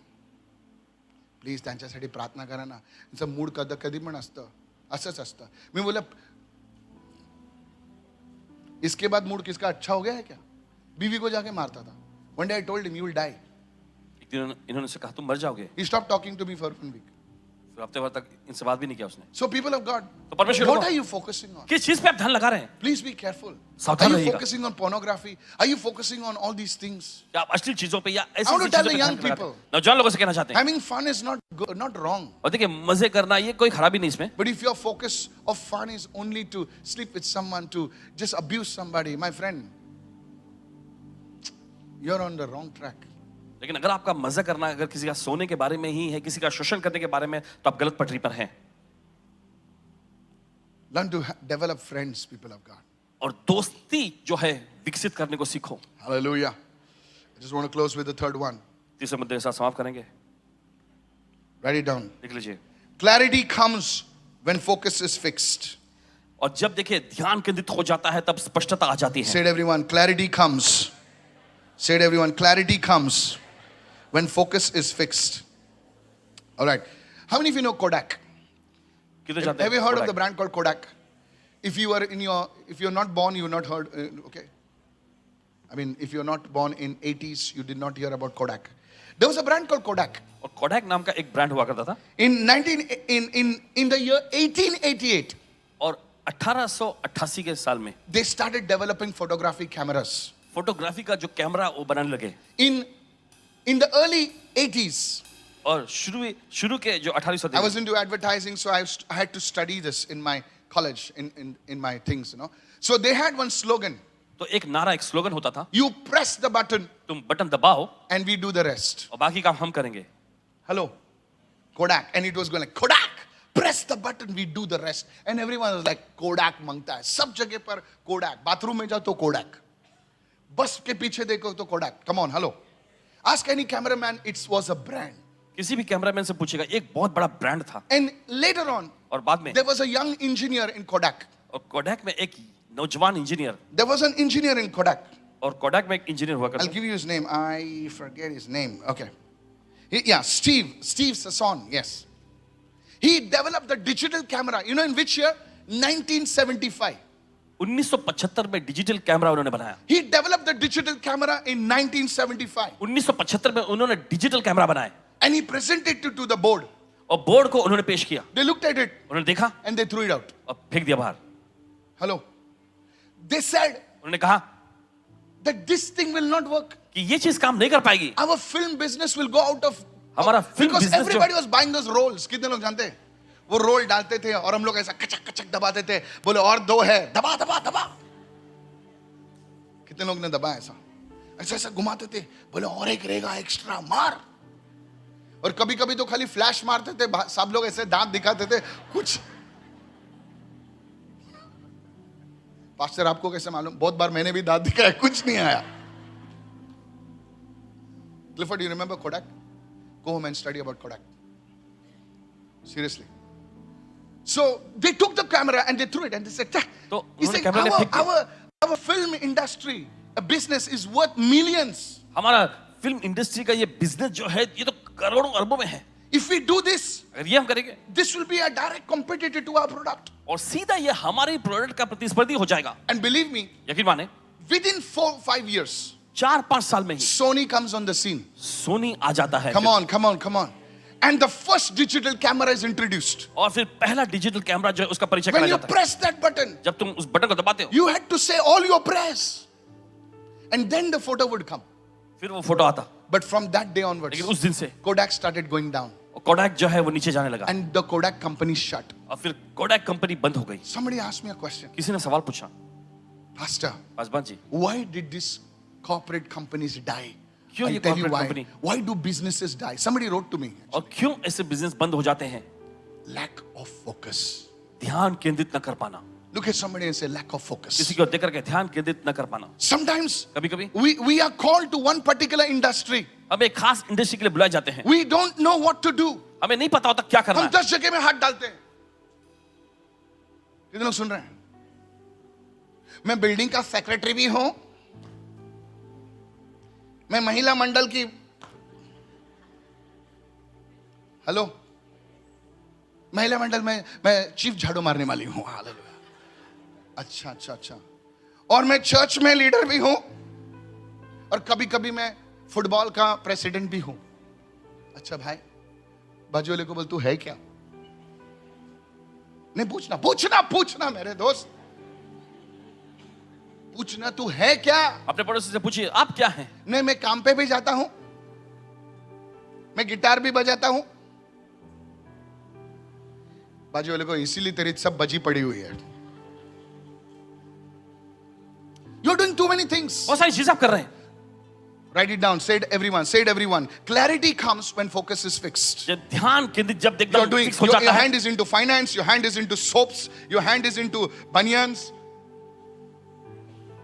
प्लीज त्यांच्यासाठी प्रार्थना करा ना, त्यांचं मूड कधी पण असतं, असंच असतं. मी बोला इसके बाद मूड किसका अच्छा हो गया है क्या? बीवी को जाके मारता था. One day I told him you will die. एक दिन इन्होंने से कहा तुम मर जाओगे. He stopped talking to me for 1 week. फिर हफ्ते भर तक इनसे बात भी नहीं किया उसने. So people of God, तो परमेश्वर what लोगों, are you focusing on? किस चीज पे आप ध्यान लगा रहे हैं? Please be careful. सावधान Are you रहिएगा. focusing on pornography? Are you focusing on all these things? क्या आप अश्लील चीजों पे या ऐसी I want to चीजों tell पे the ध्यान young लगाते हैं? people. नौजवान लोगों से कहना चाहते हैं, Having fun is not good, not wrong. और देखिए मजे करना ये कोई खराबी नहीं इसमें. But if your focus of fun is only to sleep with someone, to just abuse somebody, my friend, you're on the wrong track. लेकिन अगर आपका मजा करना अगर किसी का सोने के बारे में ही है, किसी का शोषण करने के बारे में, तो आप गलत पटरी पर हैं. Learn to develop friends, people of God. और दोस्ती जो है विकसित करने को सीखो. Hallelujah. I just want to close with the third one. तीसरे मुद्दे के साथ समाप्त करेंगे. Write it down. लिख लीजिए. Clarity comes when focus is fixed. और जब देखिए ध्यान केंद्रित हो जाता है तब स्पष्टता आ जाती है. Said everyone, clarity comes. Said everyone, clarity comes when focus is fixed. All right. How many of you know Kodak? कितने जानते Have you हैं heard of the Kodak? brand called Kodak? If you're not born, you've not heard. Okay. I mean, if you're not born in 80s, you did not hear about Kodak. There was a brand called Kodak. और Kodak नाम का एक brand हुआ करता था In the year 1888, और 1888 के साल में they started developing photography cameras. Photography का जो कैमरा वो बनाने लगे In the early 80s, और शुरू के जो 1800 I was into advertising, so I had to study this in my college, in my things, So they had one slogan: तो एक नारा एक स्लोगन होता था, you press the button तुम बटन दबाओ and we do the rest. और बाकी काम हम करेंगे. Hello, Kodak. And it was going like, Kodak, press the button, we do the rest. And everyone was like, Kodak mangta hai. Sab jagah par Kodak. Bathroom mein jao to Kodak. Bus ke piche dekho to Kodak. Come on, hello. Ask any cameraman, it was a brand. किसी भी cameraman से पूछेगा, एक बहुत बड़ा brand था. And later on, और बाद में there was a young engineer in Kodak. और कोडैक में एक नौजवान engineer, There was an engineer in Kodak. और कोडैक में एक इंजीनियर हुआ I'll करता. give you his name. I forget his name. Okay. Steve Sasson, yes. He developed the digital camera. You know in which year? 1975. 1975 में digital camera उन्होंने बनाया. He developed the digital camera in 1975. 1975 में उन्होंने digital camera बनाया And he presented it to the board. और board को उन्होंने पेश किया. They looked at it उन्होंने देखा and they threw it out. और फेंक दिया बाहर. Hello. They said उन्होंने कहा that this thing will not work. कि ये चीज काम नहीं कर पाएगी. Our film business will go out of. हमारा film Because business everybody was buying those rolls. कितने लोग जानते हैं? वो रोल डालते थे और हम लोग ऐसा कचक कचक दबाते थे. बोले और दो है. दबा दबा दबा. कितने लोग ने दबाया ऐसा? ऐसा ऐसा घुमाते थे. बोले और एक रहेगा एक्स्ट्रा मार. और कभी कभी तो खाली फ्लैश मारते थे. सब लोग ऐसे दांत दिखाते थे. कुछ पास्टर आपको कैसे मालूम? बहुत बार मैंने भी दांत दिखाया, कुछ नहीं आया. Clifford, do you remember Kodak? Go home and study about Kodak. Seriously. So they took the camera and they threw it and they said, तो he उन्होंने said, कैमरा ने फेंक दिया. our film industry, a business is worth millions. हमारा film industry का ये business जो है ये तो करोड़ों अरबों में है. If we do this, अगर ये हम करेंगे this will be a direct competitor to our product. और सीधा ये हमारे प्रोडक्ट का प्रतिस्पर्धी हो जाएगा. And believe me, यकीन माने within 4-5 years, 4-5 साल में ही Sony comes on the scene. Soni आ जाता है. Come on. And the first digital camera is introduced. और फिर पहला डिजिटल कैमरा जो है उसका परिचय When कराया you जाता है. press that button, जब तुम उस बटन को दबाते हो you had to say all your prayers. And then the photo would come. फिर वो फोटो आता. But from that day onwards, लेकिन उस दिन से Kodak started going down. Kodak जो है वो नीचे जाने लगा. And the Kodak company shut. और फिर कोडैक कंपनी बंद हो गई. Somebody asked me a question. किसी ने सवाल पूछा, Pastor, Paswan ji why did these corporate companies die? क्यों I'll ये tell you corporate why. company? Why do businesses die? Somebody wrote to me. और क्यों ऐसे बिजनेस बंद हो जाते हैं? Lack of focus. ध्यान केंद्रित न कर पाना. Look at somebody and say lack of focus. किसी को देख करके ध्यान केंद्रित न कर पाना. Sometimes कभी कभी we are called to one particular industry. हम एक खास इंडस्ट्री के लिए बुलाए जाते हैं. We don't know what to do. हमें नहीं पता होता क्या करना हम है. 10 जगह में हाथ डालते हैं. कितने लोग सुन रहे हैं? मैं बिल्डिंग का सेक्रेटरी भी हूं. मैं महिला मंडल की हेलो महिला मंडल में मैं चीफ झाड़ू मारने वाली हूं. हालेलुया. अच्छा. और मैं चर्च में लीडर भी हूं. और कभी कभी मैं फुटबॉल का प्रेसिडेंट भी हूं. अच्छा भाई, बाजू वाले को बोल तू है क्या? नहीं पूछना मेरे दोस्त. पूछना तू है क्या? अपने पड़ोसी से पूछिए आप क्या हैं. नहीं, मैं काम पे भी जाता हूं. मैं गिटार भी बजाता हूं. बाजू वाले को इसीलिए तेरी सब बजी पड़ी हुई है. You're doing too many things. बहुत सारी चीजें आप कर रहे हैं. Write it down. Say it everyone. Clarity comes when focus is fixed. जब ध्यान केंद्रित जब You're एकदम doing, फिक्स हो your जाता है. hand is into finance, your hand is into soaps, your hand is into bunions.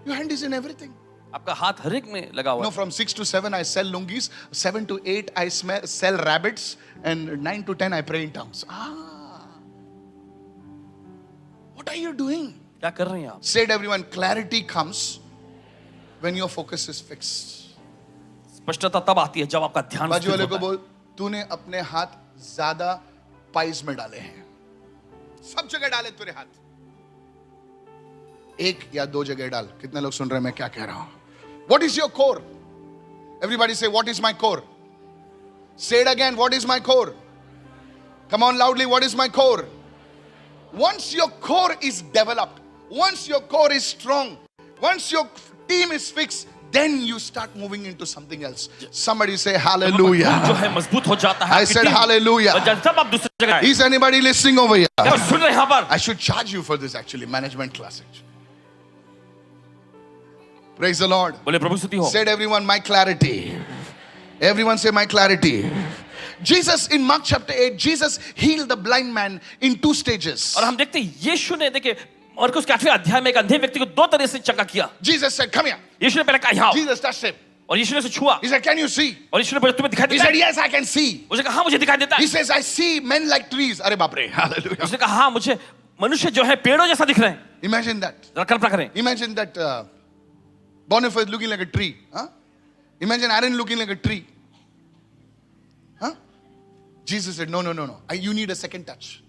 Your hand is in everything. आपका हाथ हर एक में लगा हुआ No, है. from 6 to 7 I sell lungis, 7 to 8 I sell rabbits, and 9 to 10 I pray in tongues. What are you doing? क्या कर रहे हैं आप? Say it everyone. Clarity comes when your focus is fixed. स्पष्टता तब आती है जब आपका ध्यान बाजू स्थिर वाले को होता है. बोल, तूने अपने हाथ ज्यादा पाइज में डाले हैं. सब जगह डाले तेरे हाथ, एक या दो जगह डाल। कितने लोग सुन रहे हैं मैं क्या कह रहा हूं? What is your core? Everybody say, what is my core? Say it again, what is my core? Come on loudly, what is my core? Once your core is developed, once your core is strong, once your team is fixed, then you start moving into something else. Somebody say जो hallelujah. है मजबूत हो जाता है I आपकी said team. hallelujah. और जब आप दूसरी जगह Is anybody listening over here? क्या सुन रहे हैं यहाँ पर? I should charge you for this actually, management class actually. Praise the Lord. बोले प्रभु स्तुति हो। Said everyone, my clarity. Everyone say my clarity. Jesus in Mark chapter 8, Jesus healed the blind man in 2 stages. और हम देखते हैं यीशु ने देखिए मरकुस के 8वें अध्याय में एक अंधे व्यक्ति को 2 तरह से चंगा किया। Jesus said, come here. यीशु ने पहले कहा यहाँ आओ। Jesus touched him. और यीशु ने उसे छुआ। He said, can you see? और यीशु ने बोला तुम्हें दिखाई He देता said, है? yes, I can see. उसने कहा हाँ मुझे दिखाई देता है। He says, I see men like trees. अरे बाप रे, hallelujah. उसने कहा हाँ मुझे मनुष्य जो है पेड़ों जैसा दिख रहे हैं। Imagine that. जरा कल्पना करें। Imagine that Boniface looking like a tree. Huh? Imagine Aaron looking like a tree. Huh? Jesus said, no. You need a second touch.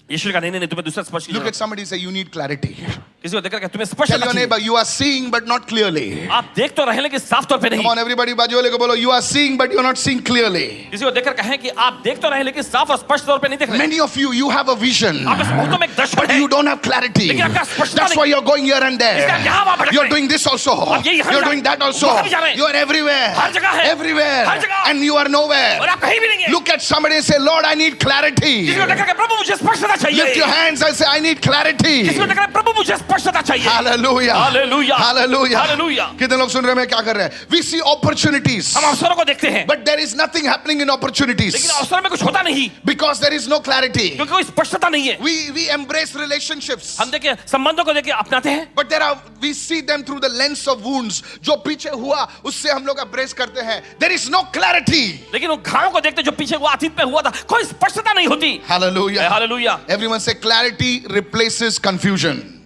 यीशु ने कहा नहीं तुम्हें दूसरा स्पर्श की Look जरूरत at somebody say, you need clarity. किसी को देखकर कहा तुम्हें स्पर्श Tell your चाहिए। neighbor, you are seeing but not clearly. आप देख तो रहे लेकिन साफ तौर पे नहीं। Come on, everybody, बाजू वाले को बोलो, you are seeing but you are not seeing clearly. किसी को देखकर कहें कि आप देख तो रहे लेकिन साफ और स्पष्ट तौर पे नहीं देख रहे। Many of you have a vision, आप इस मुहूर्त में एक दर्शन but है। you don't have clarity. लेकिन आपका स्पष्टता That's नहीं। why you're going here and इसलिए आप there. यहाँ वहाँ भटक You're रहे हैं। doing this also. आप ये यहाँ You're जा- doing that also. वहाँ भी जा रहे हैं। You are everywhere. हर जगह है। Everywhere. हर जगह। And you are nowhere. और आप कहीं भी नहीं है। Look at somebody and say, Lord, I need clarity. किसी को देखकर कहे प्रभु मुझे स्पष्टता चाहिए। Lift your hands and say, I need clarity. किसी को देखकर कहे प्रभु मुझे स्पष्टता चाहिए। Hallelujah. Hallelujah. Hallelujah. Hallelujah. कितने लोग सुन रहे हैं मैं क्या कर रहे हैं? We see opportunities, हम अवसरों को देखते हैं but there is nothing happening in opportunities लेकिन अवसर में कुछ होता नहीं because there is no clarity. क्योंकि कोई स्पष्टता नहीं है। We embrace relationships, हम देखिए संबंधों को देखिए अपनाते हैं but we see them through the lens of wounds. जो पीछे हुआ उससे हम लोग embrace करते हैं. There is no clarity. लेकिन उन घावों को देखते जो पीछे हुआ अतीत में हुआ था कोई स्पष्टता नहीं होती। Hallelujah. Hallelujah. Everyone say clarity replaces confusion.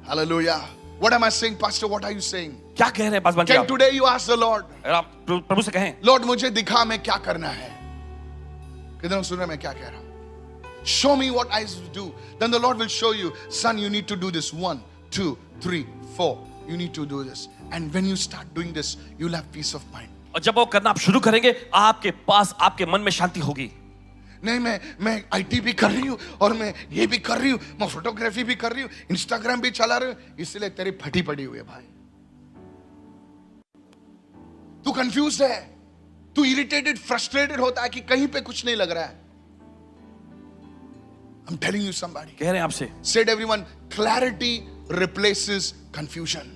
Hallelujah. What am I saying, Pastor? What are you saying? क्या कह रहे हैं पासवान जी Can आप? today you ask the Lord, अगर आप प्रभु से कहें Lord, मुझे दिखा मैं क्या करना है? कितने लोग सुन रहे हैं मैं क्या कह रहा हूं? Show me what I should do. Then the Lord will show you, son, you need to do this. 1, 2, 3, 4. You need to do this. And when you start doing this, you'll have peace of mind. और जब वो करना आप शुरू करेंगे आपके पास आपके मन में शांति होगी। नहीं मैं आईटी भी कर रही हूँ और मैं ये भी कर रही हूँ, मैं फोटोग्राफी भी कर रही हूँ, इंस्टाग्राम भी चला रही हूँ, इसलिए तेरी फटी पड़ी हुई है भाई। तू कंफ्यूज है, तू इरिटेटेड फ्रस्ट्रेटेड होता है कि कहीं पे कुछ नहीं लग रहा है। I'm telling you somebody. कह रहे हैं आपसे Said everyone, clarity replaces confusion.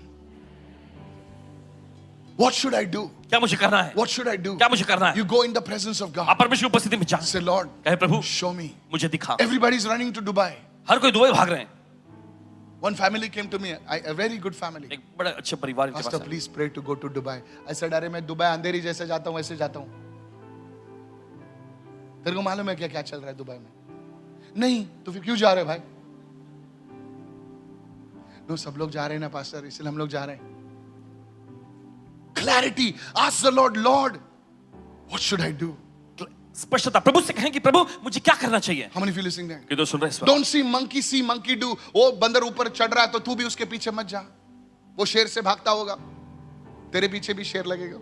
What should I do? क्या मुझे करना है? What should I do? क्या मुझे करना है? You go in the presence of God. आप परमेश्वर की उपस्थिति में जा। Say, Lord, कहे प्रभु show me. मुझे दिखा। Everybody's running to Dubai. हर कोई दुबई भाग रहे हैं। One family came to me, a very good family. एक बड़ा अच्छे परिवार के Pastor, pass please pray to go to Dubai. I said, अरे मैं दुबई अंधेरी जैसे जाता हूँ वैसे जाता हूँ। तेरे को मालूम है क्या क्या चल रहा है दुबई में? नहीं, तो फिर क्यों जा रहे भाई? नो, सब लोग जा रहे हैं ना पास्टर, इसलिए हम लोग जा रहे हैं। Clarity. Ask the Lord, Lord, what should I do? स्पष्टता प्रभु से कहें कि प्रभु मुझे क्या करना चाहिए। How many of you listening there? कि तो सुन रहे हैं इस वक्त? Don't see monkey do. वो बंदर ऊपर चढ़ रहा है तो तू भी उसके पीछे मत जा। वो शेर से भागता होगा, तेरे पीछे भी शेर लगेगा।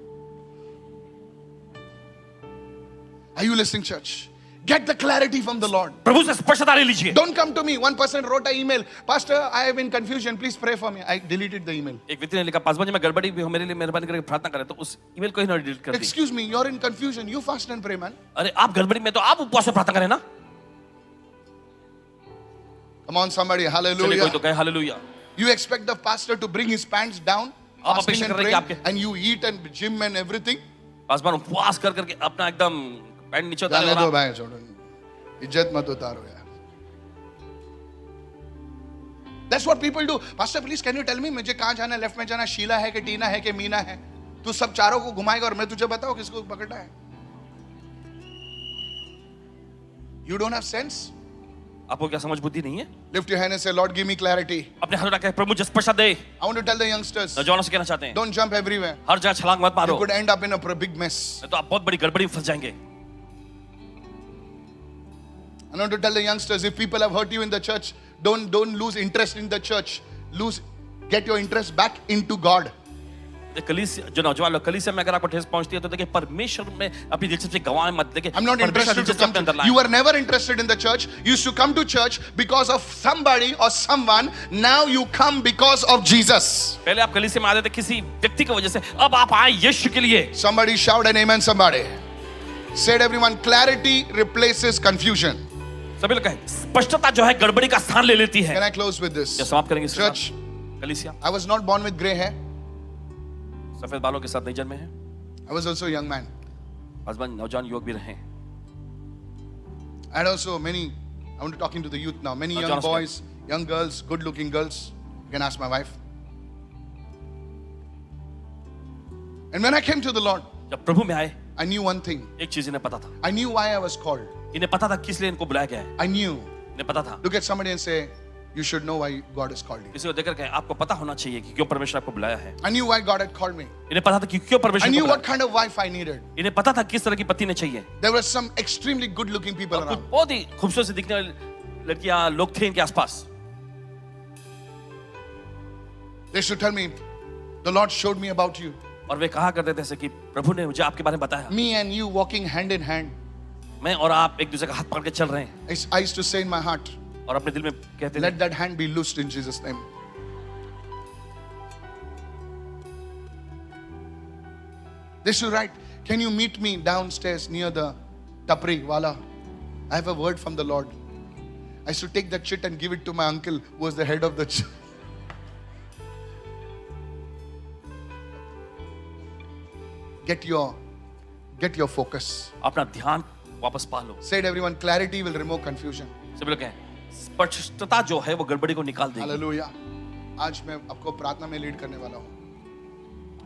Are you listening, church? Get the clarity from the Lord. प्रभु से स्पष्टता ले लीजिए। Don't come to me. One person wrote an email. Pastor, I am in confusion. Please pray for me. I deleted the email. एक व्यक्ति ने लिखा पासवान जी मैं गड़बड़ी भी हूं मेरे लिए मेहरबानी करके प्रार्थना करें तो उस ईमेल को ही ना डिलीट कर दी। Excuse me, you're in confusion. You fast and pray, man. अरे आप गड़बड़ी में तो आप उपवास से प्रार्थना करें ना। Come on, somebody. चलिए कोई Hallelujah. तो कहे hallelujah. You expect the pastor to bring his pants down, आप fasting अपेक्षा and कर रहे हैं कि praying, and you eat and gym and everything? Paswan उपवास कर करके अपना एकदम पैंट नीचे उतारे जाने और दो आप- भाई, छोड़ो। इज्जत मत उतारो यार। That's what people do. Pastor, please can you tell me मुझे कहाँ जाना है? लेफ्ट में जाना, शीला है कि टीना है कि मीना है? तू सब चारों को घुमाएगा और मैं तुझे बताऊं किसको पकड़ना है? You don't have sense? आपको क्या समझ बुद्धि नहीं है? Lift your hand and say, Lord, give me clarity. अपने हाथ उठाकर प्रभु मुझे स्पष्टता दे। I want to tell the youngsters, नौजवानों से कहना चाहते हैं don't jump everywhere. हर जगह छलांग मत You मारो could end up in a big mess. नहीं तो आप बहुत बड़ी गड़बड़ी में फंस जाएंगे। I want to tell the youngsters, if people have hurt you in the church, don't lose interest in the church. Get your interest back into God. कलीसिया जो नौजवान लोग कलीसिया में अगर आपको ठेस पहुंचती है तो देखिए परमेश्वर में अपनी दिलचस्पी गंवाएं मत। देखिए I'm not interested to come to, you were never interested in the church. You used to come to church because of somebody or someone. Now you come because of Jesus. पहले आप कलीसिया में आते थे किसी व्यक्ति की वजह से, अब आप आए यीशु के लिए। Somebody shout an amen, somebody. Said everyone, clarity replaces confusion. सभी लोग कहें स्पष्टता जो है गड़बड़ी का स्थान ले लेती है। Can I close with this? क्या समाप्त करेंगे इसके साथ? Church, कलीसिया I was not born with gray hair. सफेद बालों के साथ नहीं जन्मे हैं। I was also a young man. Husband नौजवान युवक भी रहे। I had also many, I want to talking to the youth now, many young Jonas, boys, young girls, good looking girls. You can ask my wife. And when I came to the Lord, जब प्रभु में आए I knew one thing. एक चीज इन्हें पता था, I knew why I was called. इन्हें पता था किस लिए इनको बुलाया गया है। I knew. इन्हें पता था। Look at somebody and say, you should know why God has called you. किसी को देखकर कहें आपको पता होना चाहिए कि क्यों परमेश्वर आपको बुलाया है। I knew why God had called me. इन्हें पता था कि क्यों I परमेश्वर knew को what बुलाया। kind of wife I needed. इन्हें पता था किस तरह की पत्नी ने चाहिए। There were some extremely good looking people और कुछ around. बहुत ही खूबसूरत से दिखने वाली लड़कियां लोग थे इनके आसपास। They should tell me, the Lord showed me about you. और वे कहा करते थे कि प्रभु ने मुझे आपके बारे में बताया। Me and you walking hand in hand. मैं और आप एक दूसरे का हाथ पकड़ के चल रहे हैं। I used to say in my heart, और अपने दिल में कहते थे let that hand be loosed in Jesus' name. They should write, can you meet me downstairs near the Tapri Wala? I have a word from the Lord. I should take that chit and give it to my uncle who was the head of the church. Get your focus. अपना ध्यान वापस पा लो। Said everyone, clarity will remove confusion. सभी लोग कहें स्पष्टता जो है वो गड़बड़ी को निकाल देगी। Hallelujah. आज मैं आपको प्रार्थना में लीड करने वाला हूँ.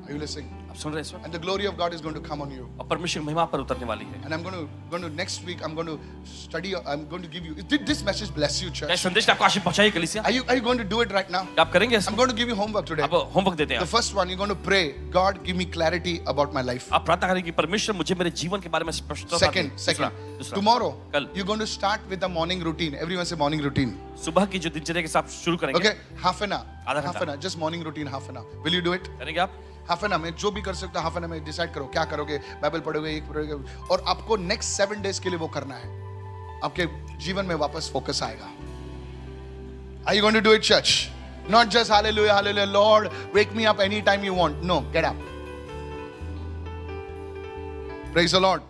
Are you listening? आप सुन रहे हैं इस वक्त? And the glory of God is going to come on you. और परमेश्वर की महिमा पर उतरने वाली है। And I'm going to next week I'm going to study. I'm going to give you. Did this message bless you, क्या church? संदेश आपको आशीष पहुंचाई कलीसिया? Are you going to do it right now? आप करेंगे I'm going to give you homework today. आप homework देते हैं। The first one, you're going to pray, God, give me clarity about my life. आप प्रार्थना करें कि परमेश्वर मुझे मेरे जीवन के बारे में स्पष्टता दे। Second, tomorrow, कल you're going to start with a morning routine. Everyone say morning routine. सुबह की जो दिनचर्या के साथ शुरू करेंगे। Okay, half an hour. आधा घंटा। Half an hour, just morning routine, half an hour. Will you do it? करेंगे आप? हाफ एन आवर में जो भी कर सकते हो हाफ एन आवर में डिसाइड करो क्या करोगे, बाइबल पढ़ोगे, एक पढ़ोगे, और आपको नेक्स्ट 7 डेज के लिए वो करना है। आपके जीवन में वापस फोकस आएगा। Are you going to do it, church? Not just hallelujah, hallelujah, Lord, wake me up anytime you want. No, get up. Praise the Lord.